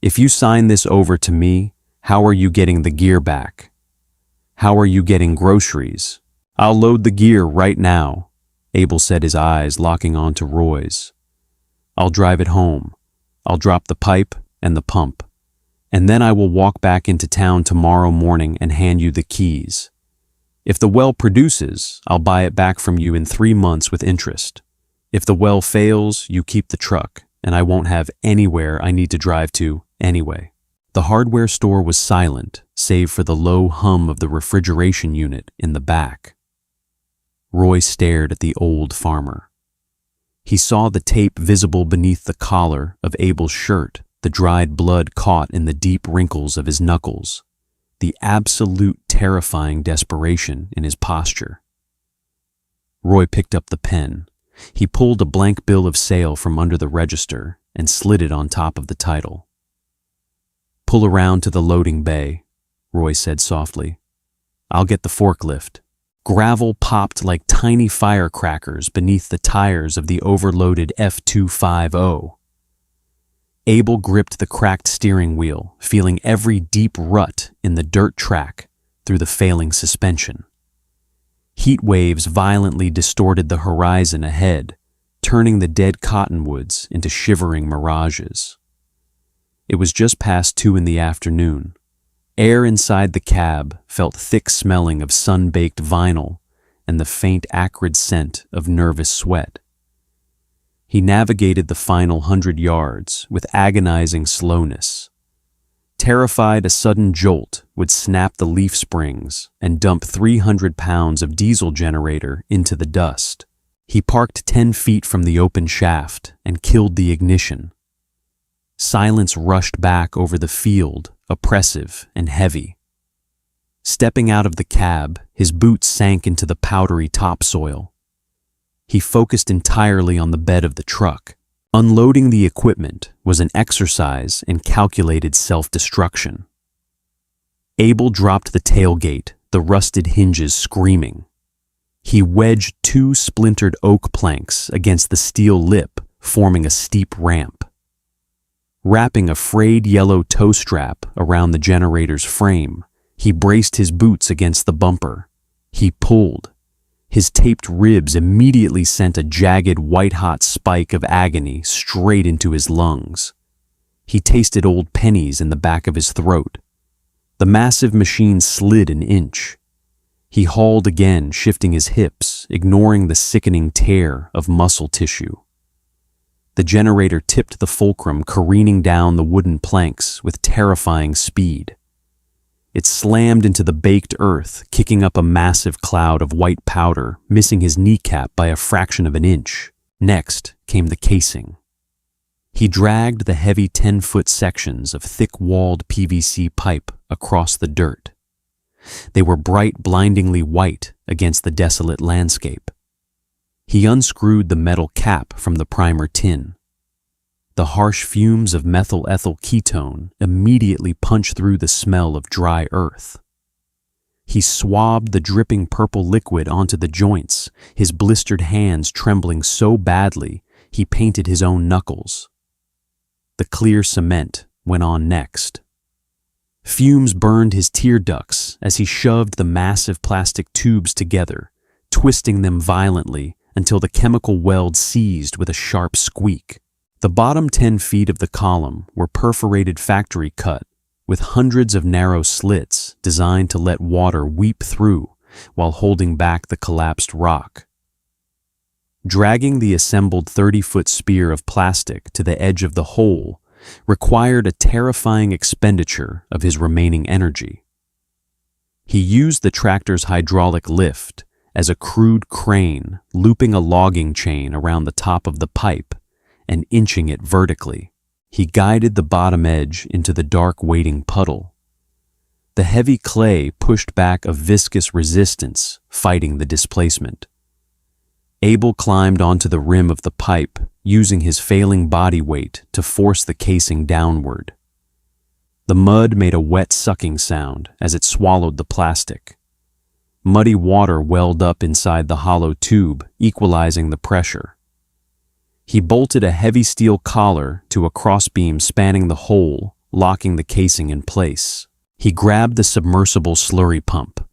If you sign this over to me, how are you getting the gear back? How are you getting groceries?" "I'll load the gear right now," Abel said, his eyes locking onto Roy's. "I'll drive it home. I'll drop the pipe and the pump. And then I will walk back into town tomorrow morning and hand you the keys. If the well produces, I'll buy it back from you in 3 months with interest. If the well fails, you keep the truck, and I won't have anywhere I need to drive to anyway." The hardware store was silent, save for the low hum of the refrigeration unit in the back. Roy stared at the old farmer. He saw the tape visible beneath the collar of Abel's shirt, the dried blood caught in the deep wrinkles of his knuckles, the absolute terrifying desperation in his posture. Roy picked up the pen. He pulled a blank bill of sale from under the register and slid it on top of the title. "Pull around to the loading bay," Roy said softly. "I'll get the forklift." Gravel popped like tiny firecrackers beneath the tires of the overloaded F250. Abel gripped the cracked steering wheel, feeling every deep rut in the dirt track through the failing suspension. Heat waves violently distorted the horizon ahead, turning the dead cottonwoods into shivering mirages. It was just past 2 in the afternoon. Air inside the cab felt thick, smelling of sun-baked vinyl and the faint, acrid scent of nervous sweat. He navigated the final 100 yards with agonizing slowness. Terrified a sudden jolt would snap the leaf springs and dump 300 pounds of diesel generator into the dust. He parked 10 feet from the open shaft and killed the ignition. Silence rushed back over the field, oppressive and heavy. Stepping out of the cab, his boots sank into the powdery topsoil. He focused entirely on the bed of the truck. Unloading the equipment was an exercise in calculated self-destruction. Abel dropped the tailgate, the rusted hinges screaming. He wedged 2 splintered oak planks against the steel lip, forming a steep ramp. Wrapping a frayed yellow toe strap around the generator's frame, he braced his boots against the bumper. He pulled. His taped ribs immediately sent a jagged, white-hot spike of agony straight into his lungs. He tasted old pennies in the back of his throat. The massive machine slid an inch. He hauled again, shifting his hips, ignoring the sickening tear of muscle tissue. The generator tipped the fulcrum, careening down the wooden planks with terrifying speed. It slammed into the baked earth, kicking up a massive cloud of white powder, missing his kneecap by a fraction of an inch. Next came the casing. He dragged the heavy 10-foot sections of thick-walled PVC pipe across the dirt. They were bright, blindingly white against the desolate landscape. He unscrewed the metal cap from the primer tin. The harsh fumes of methyl ethyl ketone immediately punched through the smell of dry earth. He swabbed the dripping purple liquid onto the joints, his blistered hands trembling so badly he painted his own knuckles. The clear cement went on next. Fumes burned his tear ducts as he shoved the massive plastic tubes together, twisting them violently until the chemical weld seized with a sharp squeak. The bottom 10 feet of the column were perforated factory cut, with hundreds of narrow slits designed to let water weep through while holding back the collapsed rock. Dragging the assembled 30-foot spear of plastic to the edge of the hole required a terrifying expenditure of his remaining energy. He used the tractor's hydraulic lift as a crude crane, looping a logging chain around the top of the pipe and inching it vertically. He guided the bottom edge into the dark waiting puddle. The heavy clay pushed back a viscous resistance, fighting the displacement. Abel climbed onto the rim of the pipe, using his failing body weight to force the casing downward. The mud made a wet sucking sound as it swallowed the plastic. Muddy water welled up inside the hollow tube, equalizing the pressure. He bolted a heavy steel collar to a crossbeam spanning the hole, locking the casing in place. He grabbed the submersible slurry pump.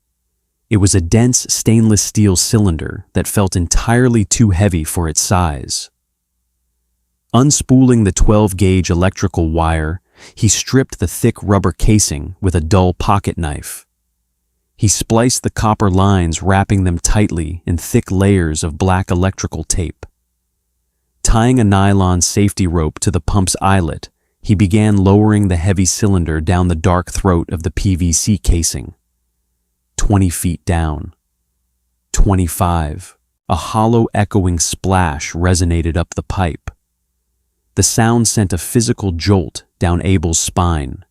It was a dense stainless steel cylinder that felt entirely too heavy for its size. Unspooling the 12-gauge electrical wire, he stripped the thick rubber casing with a dull pocket knife. He spliced the copper lines, wrapping them tightly in thick layers of black electrical tape. Tying a nylon safety rope to the pump's eyelet, he began lowering the heavy cylinder down the dark throat of the PVC casing. 20 feet down. 25. A hollow echoing splash resonated up the pipe. The sound sent a physical jolt down Abel's spine.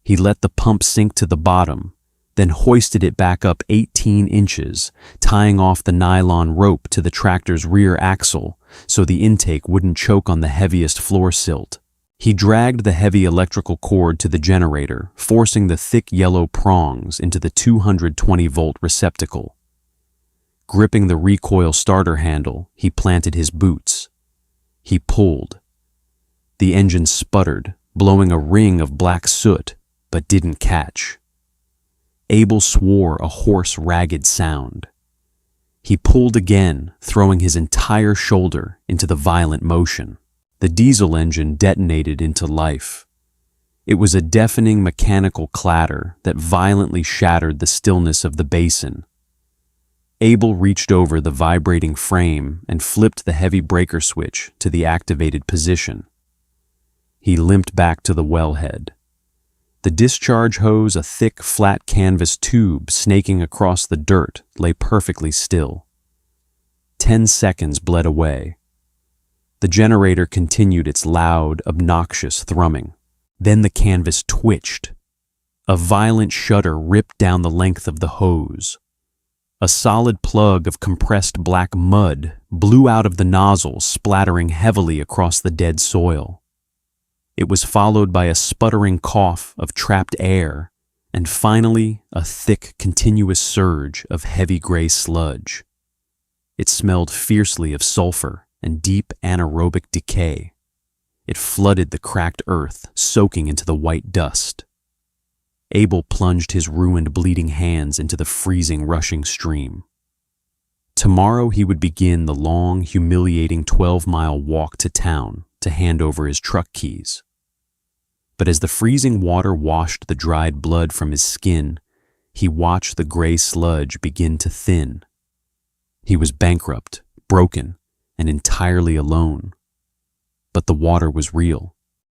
He let the pump sink to the bottom, then hoisted it back up 18 inches, tying off the nylon rope to the tractor's rear axle so the intake wouldn't choke on the heaviest floor silt. He dragged the heavy electrical cord to the generator, forcing the thick yellow prongs into the 220-volt receptacle. Gripping the recoil starter handle, he planted his boots. He pulled. The engine sputtered, blowing a ring of black soot, but didn't catch. Abel swore a hoarse, ragged sound. He pulled again, throwing his entire shoulder into the violent motion. The diesel engine detonated into life. It was a deafening mechanical clatter that violently shattered the stillness of the basin. Abel reached over the vibrating frame and flipped the heavy breaker switch to the activated position. He limped back to the wellhead. The discharge hose, a thick, flat canvas tube snaking across the dirt, lay perfectly still. 10 seconds bled away. The generator continued its loud, obnoxious thrumming. Then the canvas twitched. A violent shudder ripped down the length of the hose. A solid plug of compressed black mud blew out of the nozzle, splattering heavily across the dead soil. It was followed by a sputtering cough of trapped air, and finally a thick, continuous surge of heavy gray sludge. It smelled fiercely of sulfur and deep anaerobic decay. It flooded the cracked earth, soaking into the white dust. Abel plunged his ruined, bleeding hands into the freezing, rushing stream. Tomorrow he would begin the long, humiliating 12-mile walk to town to hand over his truck keys. But as the freezing water washed the dried blood from his skin, he watched the gray sludge begin to thin. He was bankrupt, broken, and entirely alone. But the water was real.